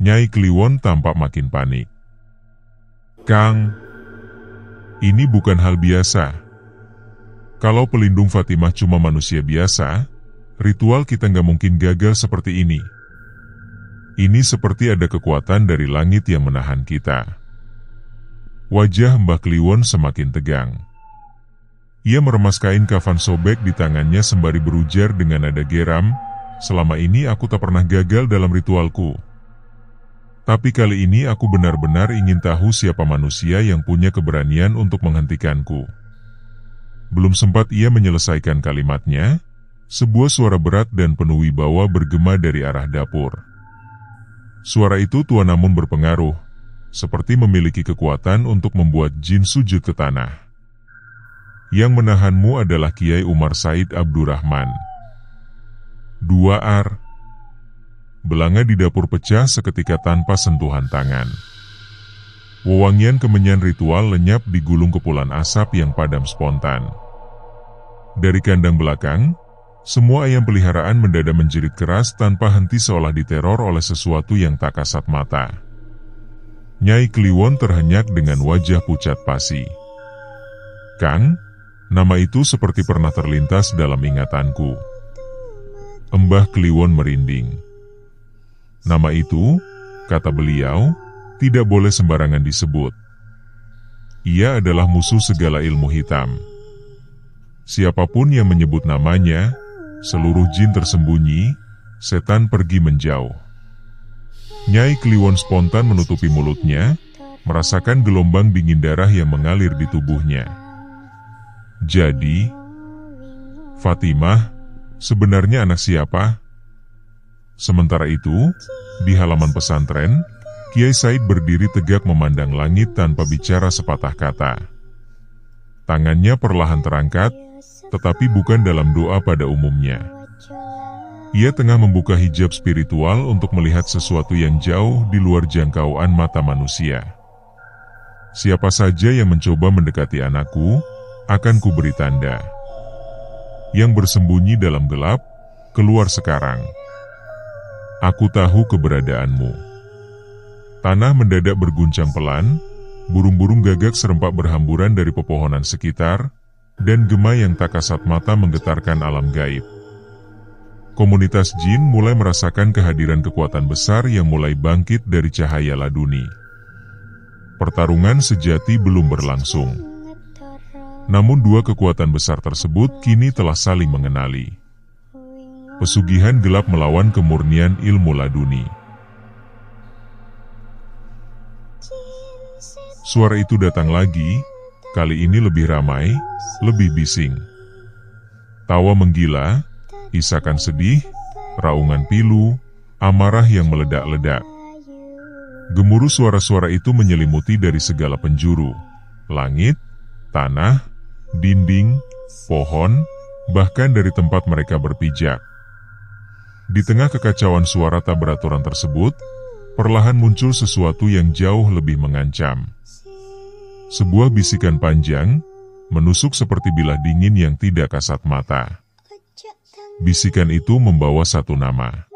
Speaker 1: Nyai Kliwon tampak makin panik. "Kang, ini bukan hal biasa. Kalau pelindung Fatimah cuma manusia biasa, ritual kita nggak mungkin gagal seperti ini. Ini seperti ada kekuatan dari langit yang menahan kita." Wajah Mbah Kliwon semakin tegang. Ia meremas kain kafan sobek di tangannya sembari berujar dengan nada geram, "Selama ini aku tak pernah gagal dalam ritualku. Tapi kali ini aku benar-benar ingin tahu siapa manusia yang punya keberanian untuk menghentikanku." Belum sempat ia menyelesaikan kalimatnya, sebuah suara berat dan penuh wibawa bergema dari arah dapur. Suara itu tua namun berpengaruh, seperti memiliki kekuatan untuk membuat jin sujud ke tanah. "Yang menahanmu adalah Kiai Umar Said Abdurrahman." Dua ar. Belanga di dapur pecah seketika tanpa sentuhan tangan. Wewangian kemenyan ritual lenyap digulung kepulan asap yang padam spontan. Dari kandang belakang, semua ayam peliharaan mendadak menjerit keras tanpa henti seolah diteror oleh sesuatu yang tak kasat mata. Nyai Kliwon terhenyak dengan wajah pucat pasi. "Kang, nama itu seperti pernah terlintas dalam ingatanku." Mbah Kliwon merinding. "Nama itu," kata beliau, "tidak boleh sembarangan disebut. Ia adalah musuh segala ilmu hitam. Siapapun yang menyebut namanya, seluruh jin tersembunyi, setan pergi menjauh." Nyai Kliwon spontan menutupi mulutnya, merasakan gelombang dingin darah yang mengalir di tubuhnya. "Jadi, Fatimah, sebenarnya anak siapa?" Sementara itu, di halaman pesantren, Kiai Said berdiri tegak memandang langit tanpa bicara sepatah kata. Tangannya perlahan terangkat, tetapi bukan dalam doa pada umumnya. Ia tengah membuka hijab spiritual untuk melihat sesuatu yang jauh di luar jangkauan mata manusia. "Siapa saja yang mencoba mendekati anakku, akan kuberi tanda. Yang bersembunyi dalam gelap, keluar sekarang. Aku tahu keberadaanmu." Tanah mendadak berguncang pelan, burung-burung gagak serempak berhamburan dari pepohonan sekitar, dan gema yang tak kasat mata menggetarkan alam gaib. Komunitas jin mulai merasakan kehadiran kekuatan besar yang mulai bangkit dari cahaya laduni. Pertarungan sejati belum berlangsung. Namun dua kekuatan besar tersebut kini telah saling mengenali. Pesugihan gelap melawan kemurnian ilmu laduni. Suara itu datang lagi, kali ini lebih ramai, lebih bising. Tawa menggila, isakan sedih, raungan pilu, amarah yang meledak-ledak. Gemuruh suara-suara itu menyelimuti dari segala penjuru, langit, tanah, dinding, pohon, bahkan dari tempat mereka berpijak. Di tengah kekacauan suara tak beraturan tersebut, perlahan muncul sesuatu yang jauh lebih mengancam. Sebuah bisikan panjang, menusuk seperti bilah dingin yang tidak kasat mata. Bisikan itu membawa satu nama.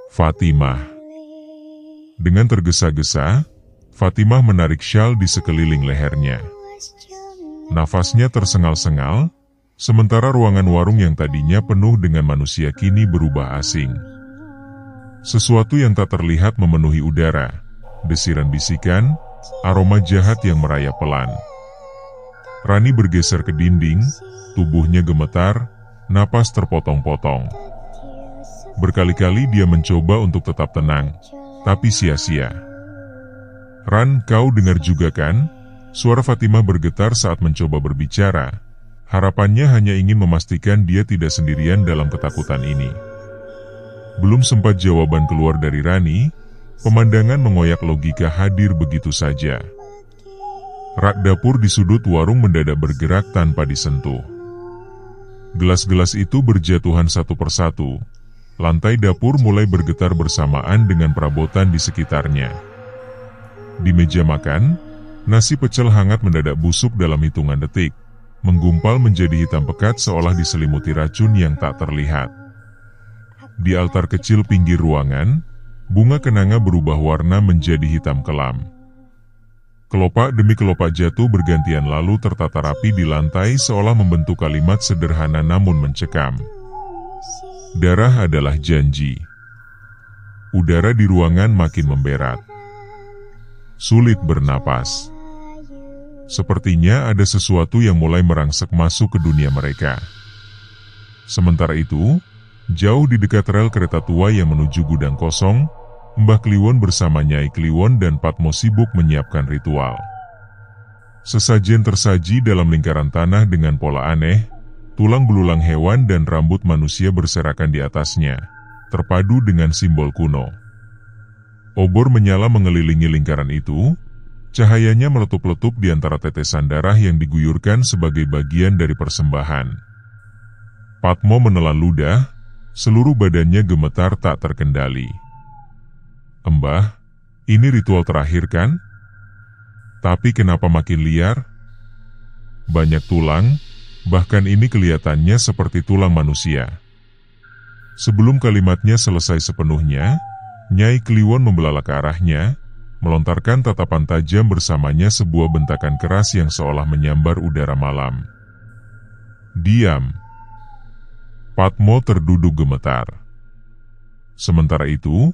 Speaker 1: Fatimah. Dengan tergesa-gesa, Fatimah menarik syal di sekeliling lehernya. Nafasnya tersengal-sengal, sementara ruangan warung yang tadinya penuh dengan manusia kini berubah asing. Sesuatu yang tak terlihat memenuhi udara, desiran bisikan, aroma jahat yang merayap pelan. Rani bergeser ke dinding, tubuhnya gemetar, napas terpotong-potong. Berkali-kali dia mencoba untuk tetap tenang, tapi sia-sia. "Ran, kau dengar juga kan?" Suara Fatimah bergetar saat mencoba berbicara. Harapannya hanya ingin memastikan dia tidak sendirian dalam ketakutan ini. Belum sempat jawaban keluar dari Rani, pemandangan mengoyak logika hadir begitu saja. Rak dapur di sudut warung mendadak bergerak tanpa disentuh. Gelas-gelas itu berjatuhan satu persatu. Lantai dapur mulai bergetar bersamaan dengan perabotan di sekitarnya. Di meja makan, nasi pecel hangat mendadak busuk dalam hitungan detik, menggumpal menjadi hitam pekat seolah diselimuti racun yang tak terlihat. Di altar kecil pinggir ruangan, bunga kenanga berubah warna menjadi hitam kelam. Kelopak demi kelopak jatuh bergantian lalu tertata rapi di lantai seolah membentuk kalimat sederhana namun mencekam. Darah adalah janji. Udara di ruangan makin memberat. Sulit bernapas. Sepertinya ada sesuatu yang mulai merangsek masuk ke dunia mereka. Sementara itu, jauh di dekat rel kereta tua yang menuju gudang kosong, Mbah Kliwon bersama Nyai Kliwon dan Patmo sibuk menyiapkan ritual. Sesajen tersaji dalam lingkaran tanah dengan pola aneh, tulang belulang hewan dan rambut manusia berserakan di atasnya, terpadu dengan simbol kuno. Obor menyala mengelilingi lingkaran itu, cahayanya meletup-letup di antara tetesan darah yang diguyurkan sebagai bagian dari persembahan. Patmo menelan ludah, seluruh badannya gemetar tak terkendali. "Mbah, ini ritual terakhir kan? Tapi kenapa makin liar? Banyak tulang, bahkan ini kelihatannya seperti tulang manusia." Sebelum kalimatnya selesai sepenuhnya, Nyai Kliwon membelalak ke arahnya, melontarkan tatapan tajam bersamanya sebuah bentakan keras yang seolah menyambar udara malam. "Diam!" Patmo terduduk gemetar. Sementara itu,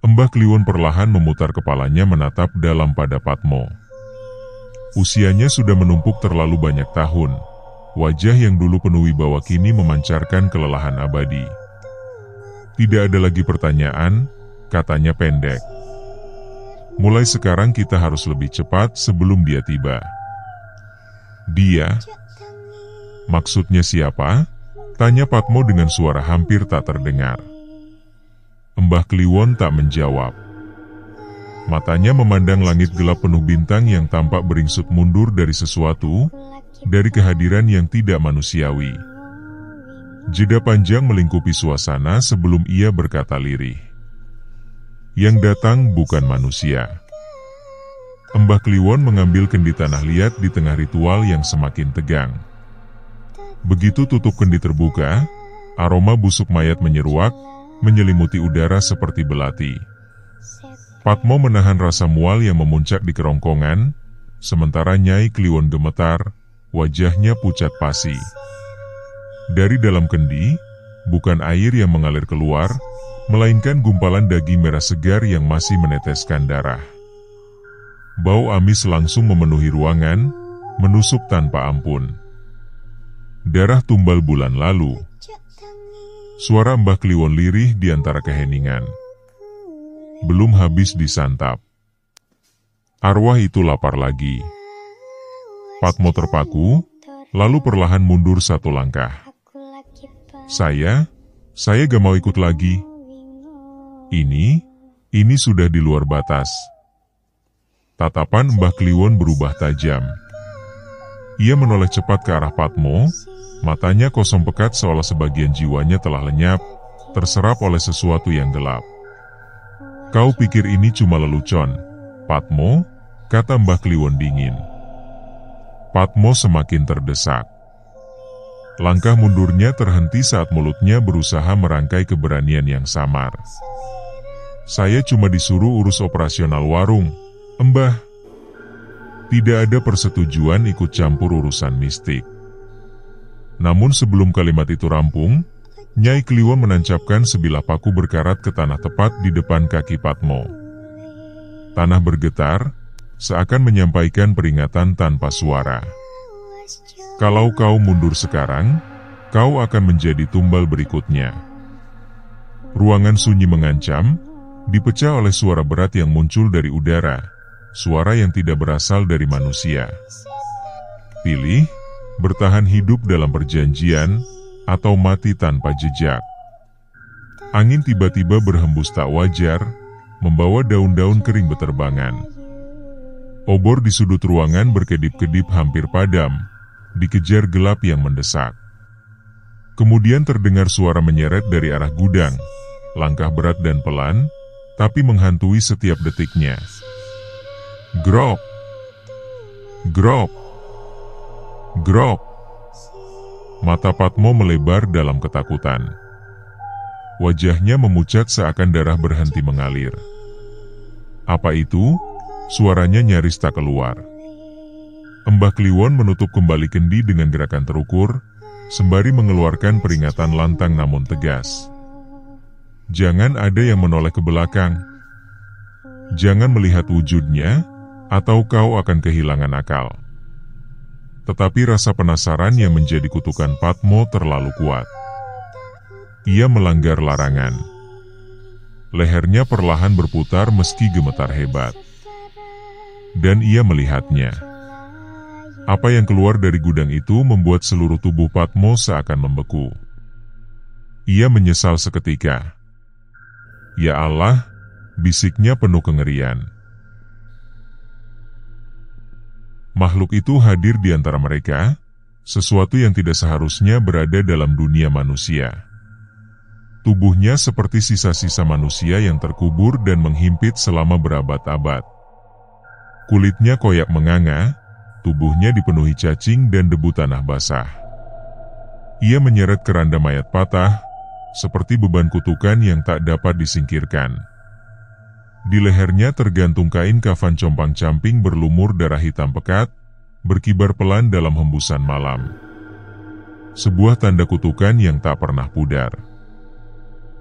Speaker 1: Mbah Kliwon perlahan memutar kepalanya menatap dalam pada Patmo. Usianya sudah menumpuk terlalu banyak tahun. Wajah yang dulu penuh wibawa kini memancarkan kelelahan abadi. "Tidak ada lagi pertanyaan," katanya pendek. "Mulai sekarang kita harus lebih cepat sebelum dia tiba." "Dia? Maksudnya siapa?" tanya Patmo dengan suara hampir tak terdengar. Mbah Kliwon tak menjawab. Matanya memandang langit gelap penuh bintang yang tampak beringsut mundur dari sesuatu, dari kehadiran yang tidak manusiawi. Jeda panjang melingkupi suasana sebelum ia berkata lirih, "Yang datang bukan manusia." Mbah Kliwon mengambil kendi tanah liat di tengah ritual yang semakin tegang. Begitu tutup kendi terbuka, aroma busuk mayat menyeruak, menyelimuti udara seperti belati. Patmo menahan rasa mual yang memuncak di kerongkongan, sementara Nyai Kliwon gemetar, wajahnya pucat pasi. Dari dalam kendi, bukan air yang mengalir keluar, melainkan gumpalan daging merah segar yang masih meneteskan darah. Bau amis langsung memenuhi ruangan, menusuk tanpa ampun. Darah tumbal bulan lalu. Suara Mbah Kliwon lirih di antara keheningan. Belum habis disantap. Arwah itu lapar lagi. Patmo terpaku, lalu perlahan mundur satu langkah. Saya gak mau ikut lagi. Ini sudah di luar batas." Tatapan Mbah Kliwon berubah tajam. Ia menoleh cepat ke arah Patmo, matanya kosong pekat seolah sebagian jiwanya telah lenyap, terserap oleh sesuatu yang gelap. "Kau pikir ini cuma lelucon, Patmo?" kata Mbah Kliwon dingin. Patmo semakin terdesak. Langkah mundurnya terhenti saat mulutnya berusaha merangkai keberanian yang samar. "Saya cuma disuruh urus operasional warung, Mbah. Tidak ada persetujuan ikut campur urusan mistik." Namun sebelum kalimat itu rampung, Nyai Kliwon menancapkan sebilah paku berkarat ke tanah tepat di depan kaki Patmo. Tanah bergetar, seakan menyampaikan peringatan tanpa suara. "Kalau kau mundur sekarang, kau akan menjadi tumbal berikutnya." Ruangan sunyi mengancam, dipecah oleh suara berat yang muncul dari udara, suara yang tidak berasal dari manusia. "Pilih, bertahan hidup dalam perjanjian, atau mati tanpa jejak." Angin tiba-tiba berhembus tak wajar, membawa daun-daun kering beterbangan. Obor di sudut ruangan berkedip-kedip hampir padam, dikejar gelap yang mendesak. Kemudian terdengar suara menyeret dari arah gudang, langkah berat dan pelan, tapi menghantui setiap detiknya. Grok! Grok! Grok! Mata Patmo melebar dalam ketakutan. Wajahnya memucat seakan darah berhenti mengalir. Apa itu? Suaranya nyaris tak keluar. Mbah Kliwon menutup kembali kendi dengan gerakan terukur, sembari mengeluarkan peringatan lantang namun tegas. Jangan ada yang menoleh ke belakang. Jangan melihat wujudnya, atau kau akan kehilangan akal. Tetapi rasa penasaran yang menjadi kutukan Patmo terlalu kuat. Ia melanggar larangan. Lehernya perlahan berputar meski gemetar hebat. Dan ia melihatnya. Apa yang keluar dari gudang itu membuat seluruh tubuh Patmo seakan membeku. Ia menyesal seketika. Ya Allah, bisiknya penuh kengerian. Makhluk itu hadir di antara mereka, sesuatu yang tidak seharusnya berada dalam dunia manusia. Tubuhnya seperti sisa-sisa manusia yang terkubur dan menghimpit selama berabad-abad. Kulitnya koyak menganga, tubuhnya dipenuhi cacing dan debu tanah basah. Ia menyeret keranda mayat patah, seperti beban kutukan yang tak dapat disingkirkan. Di lehernya tergantung kain kafan compang-camping berlumur darah hitam pekat, berkibar pelan dalam hembusan malam. Sebuah tanda kutukan yang tak pernah pudar.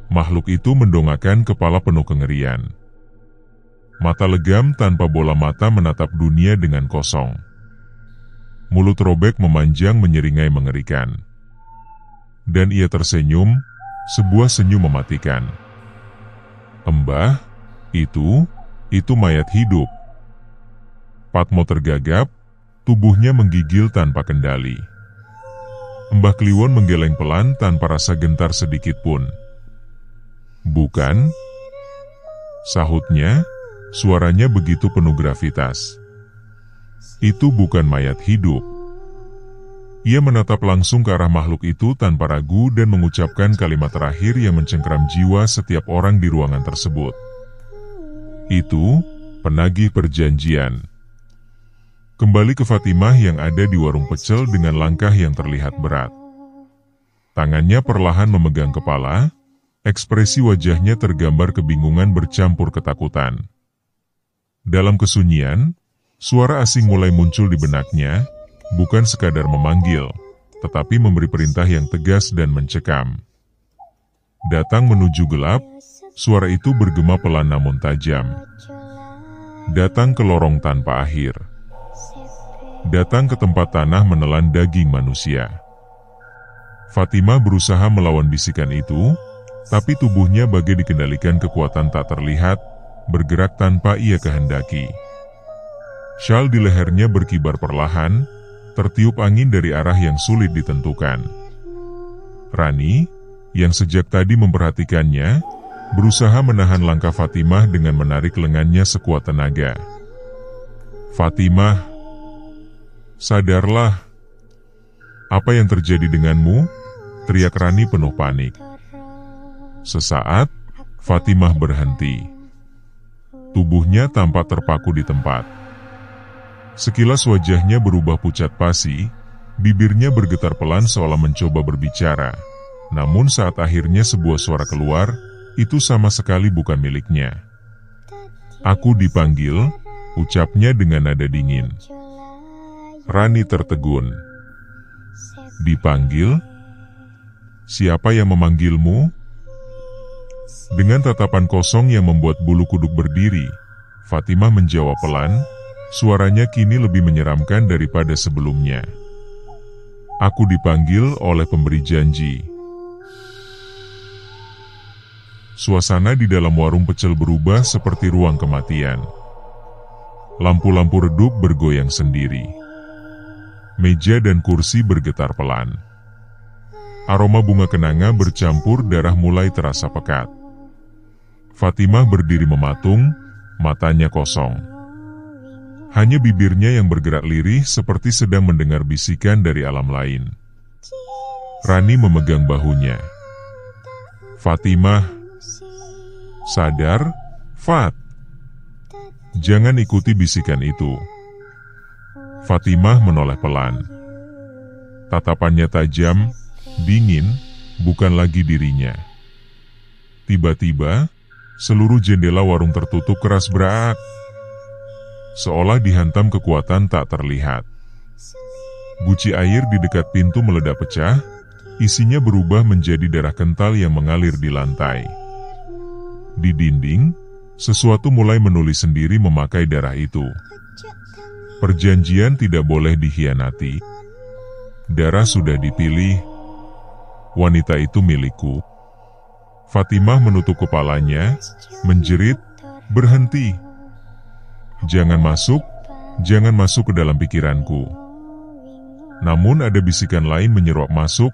Speaker 1: Makhluk itu mendongakkan kepala penuh kengerian. Mata legam tanpa bola mata menatap dunia dengan kosong. Mulut robek memanjang menyeringai mengerikan. Dan ia tersenyum, sebuah senyum mematikan. Mbah, itu mayat hidup. Patmo tergagap, tubuhnya menggigil tanpa kendali. Mbah Kliwon menggeleng pelan tanpa rasa gentar sedikit pun. Bukan, sahutnya, suaranya begitu penuh gravitas. Itu bukan mayat hidup. Ia menatap langsung ke arah makhluk itu tanpa ragu dan mengucapkan kalimat terakhir yang mencengkeram jiwa setiap orang di ruangan tersebut. Itu penagih perjanjian. Kembali ke Fatimah yang ada di warung pecel dengan langkah yang terlihat berat. Tangannya perlahan memegang kepala, ekspresi wajahnya tergambar kebingungan bercampur ketakutan. Dalam kesunyian, suara asing mulai muncul di benaknya, bukan sekadar memanggil, tetapi memberi perintah yang tegas dan mencekam. Datang menuju gelap, suara itu bergema pelan namun tajam. Datang ke lorong tanpa akhir. Datang ke tempat tanah menelan daging manusia. Fatimah berusaha melawan bisikan itu, tapi tubuhnya bagai dikendalikan kekuatan tak terlihat, bergerak tanpa ia kehendaki. Syal di lehernya berkibar perlahan, tertiup angin dari arah yang sulit ditentukan. Rani, yang sejak tadi memperhatikannya, berusaha menahan langkah Fatimah dengan menarik lengannya sekuat tenaga. Fatimah, sadarlah. Apa yang terjadi denganmu? Teriak Rani penuh panik. Sesaat, Fatimah berhenti. Tubuhnya tampak terpaku di tempat. Sekilas wajahnya berubah pucat pasi, bibirnya bergetar pelan seolah mencoba berbicara. Namun saat akhirnya sebuah suara keluar, itu sama sekali bukan miliknya. Aku dipanggil, ucapnya dengan nada dingin. Rani tertegun. Dipanggil? Siapa yang memanggilmu? Dengan tatapan kosong yang membuat bulu kuduk berdiri, Fatimah menjawab pelan, suaranya kini lebih menyeramkan daripada sebelumnya. Aku dipanggil oleh pemberi janji. Suasana di dalam warung pecel berubah seperti ruang kematian. Lampu-lampu redup bergoyang sendiri. Meja dan kursi bergetar pelan. Aroma bunga kenanga bercampur darah mulai terasa pekat. Fatimah berdiri mematung, matanya kosong. Hanya bibirnya yang bergerak lirih seperti sedang mendengar bisikan dari alam lain. Rani memegang bahunya. Fatimah, sadar, Fat. Jangan ikuti bisikan itu. Fatimah menoleh pelan. Tatapannya tajam, dingin, bukan lagi dirinya. Tiba-tiba, seluruh jendela warung tertutup keras brak. Seolah dihantam kekuatan tak terlihat. Guci air di dekat pintu meledak pecah, isinya berubah menjadi darah kental yang mengalir di lantai. Di dinding, sesuatu mulai menulis sendiri memakai darah itu. Perjanjian tidak boleh dikhianati. Darah sudah dipilih. Wanita itu milikku. Fatimah menutup kepalanya, menjerit, berhenti. Jangan masuk ke dalam pikiranku. Namun ada bisikan lain menyerap masuk,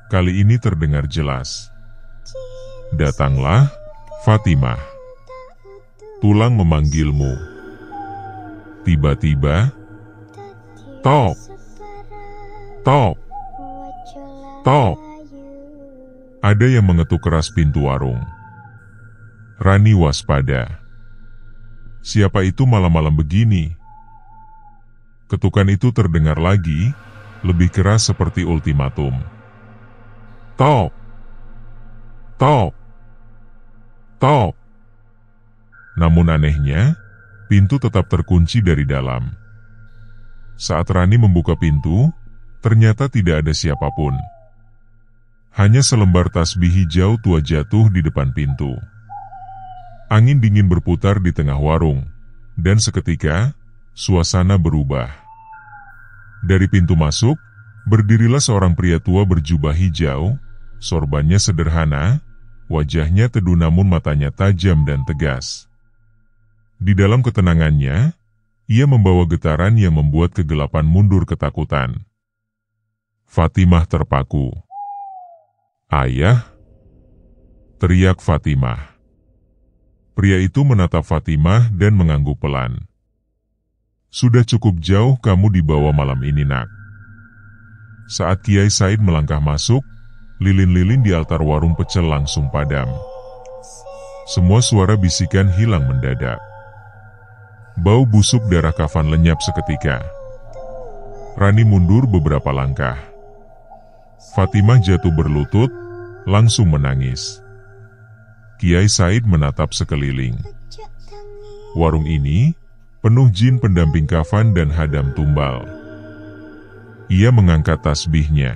Speaker 1: kali ini terdengar jelas. Datanglah, Fatimah. Tulang memanggilmu. Tiba-tiba, tok, tok, tok. Ada yang mengetuk keras pintu warung. Rani waspada. Siapa itu malam-malam begini? Ketukan itu terdengar lagi, lebih keras seperti ultimatum. Tok! Tok! Tok! Namun anehnya, pintu tetap terkunci dari dalam. Saat Rani membuka pintu, ternyata tidak ada siapapun. Hanya selembar tasbih hijau tua jatuh di depan pintu. Angin dingin berputar di tengah warung, dan seketika, suasana berubah. Dari pintu masuk, berdirilah seorang pria tua berjubah hijau, sorbannya sederhana, wajahnya teduh namun matanya tajam dan tegas. Di dalam ketenangannya, ia membawa getaran yang membuat kegelapan mundur ketakutan. Fatimah terpaku. Ayah! Teriak Fatimah. Pria itu menatap Fatimah dan mengangguk pelan. Sudah cukup jauh kamu dibawa malam ini, nak. Saat Kiai Said melangkah masuk, lilin-lilin di altar warung pecel langsung padam. Semua suara bisikan hilang mendadak. Bau busuk darah kafan lenyap seketika. Rani mundur beberapa langkah. Fatimah jatuh berlutut, langsung menangis. Kiai Said menatap sekeliling. Warung ini penuh jin pendamping kafan dan hadam tumbal. Ia mengangkat tasbihnya.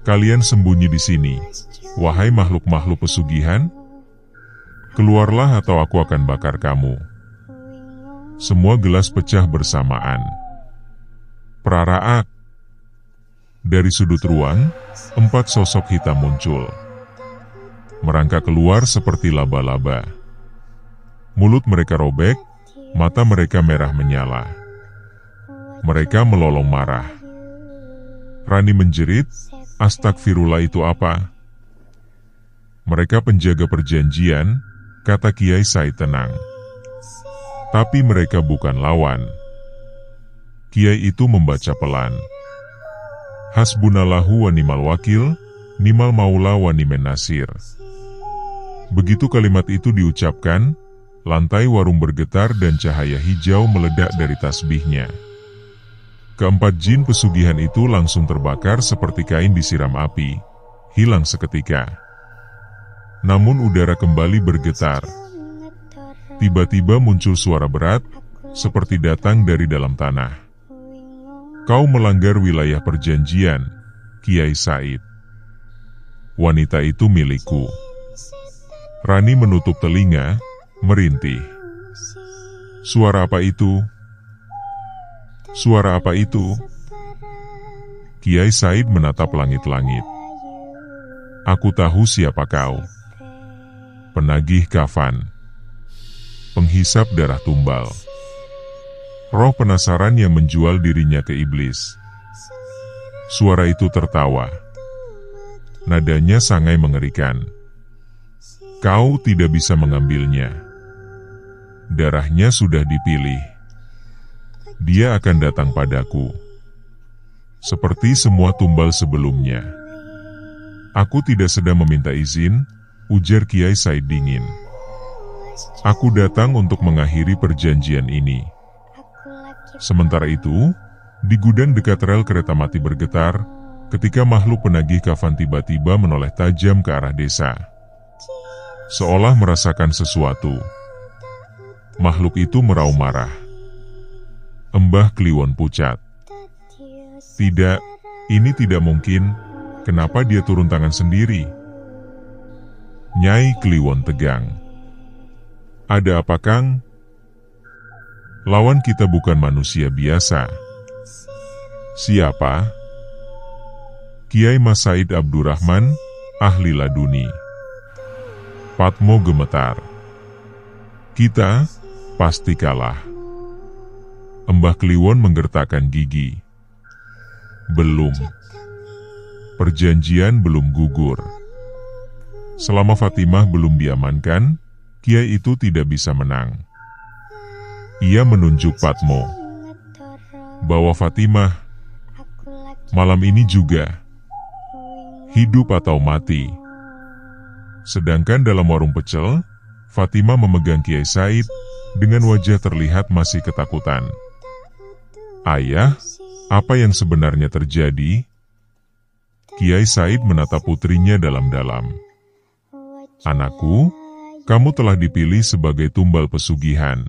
Speaker 1: Kalian sembunyi di sini, wahai makhluk-makhluk pesugihan. Keluarlah atau aku akan bakar kamu. Semua gelas pecah bersamaan. Praraak. Dari sudut ruang, 4 sosok hitam muncul. Merangkak keluar seperti laba-laba. Mulut mereka robek, mata mereka merah menyala. Mereka melolong marah. Rani menjerit, "Astagfirullah, itu apa?" Mereka penjaga perjanjian, kata Kiai Said tenang. Tapi mereka bukan lawan. Kiai itu membaca pelan. Hasbunallahu wa ni'mal wakil, ni'mal maula wa ni'man nasir. Begitu kalimat itu diucapkan, lantai warung bergetar dan cahaya hijau meledak dari tasbihnya. Keempat jin pesugihan itu langsung terbakar seperti kain disiram api, hilang seketika. Namun udara kembali bergetar. Tiba-tiba muncul suara berat, seperti datang dari dalam tanah. Kau melanggar wilayah perjanjian, Kiai Said. Wanita itu milikku. Rani menutup telinga, merintih. Suara apa itu? Suara apa itu? Kiai Said menatap langit-langit. Aku tahu siapa kau. Penagih kafan. Penghisap darah tumbal. Roh penasaran yang menjual dirinya ke iblis. Suara itu tertawa. Nadanya sangai mengerikan. Kau tidak bisa mengambilnya. Darahnya sudah dipilih. dia akan datang padaku. Seperti semua tumbal sebelumnya. Aku tidak sedang meminta izin, ujar Kiai Said dingin. Aku datang untuk mengakhiri perjanjian ini. Sementara itu, di gudang dekat rel kereta mati bergetar, ketika makhluk penagih kafan tiba-tiba menoleh tajam ke arah desa. Seolah merasakan sesuatu. Makhluk itu meraung marah. Embah Kliwon pucat. Tidak, ini tidak mungkin. Kenapa dia turun tangan sendiri? Nyai Kliwon tegang. Ada apa, Kang? Lawan kita bukan manusia biasa. Siapa? Kiai Mas Said Abdurrahman, ahli laduni. Patmo gemetar. Kita pasti kalah. Embah Kliwon menggertakkan gigi. Belum. Perjanjian belum gugur. Selama Fatimah belum diamankan, Kiai itu tidak bisa menang. Ia menunjuk Patmo. Bawa Fatimah. Malam ini juga. Hidup atau mati. Sedangkan dalam warung pecel, Fatimah memegang Kiai Said dengan wajah terlihat masih ketakutan. Ayah, apa yang sebenarnya terjadi? Kiai Said menatap putrinya dalam-dalam. Anakku, kamu telah dipilih sebagai tumbal pesugihan.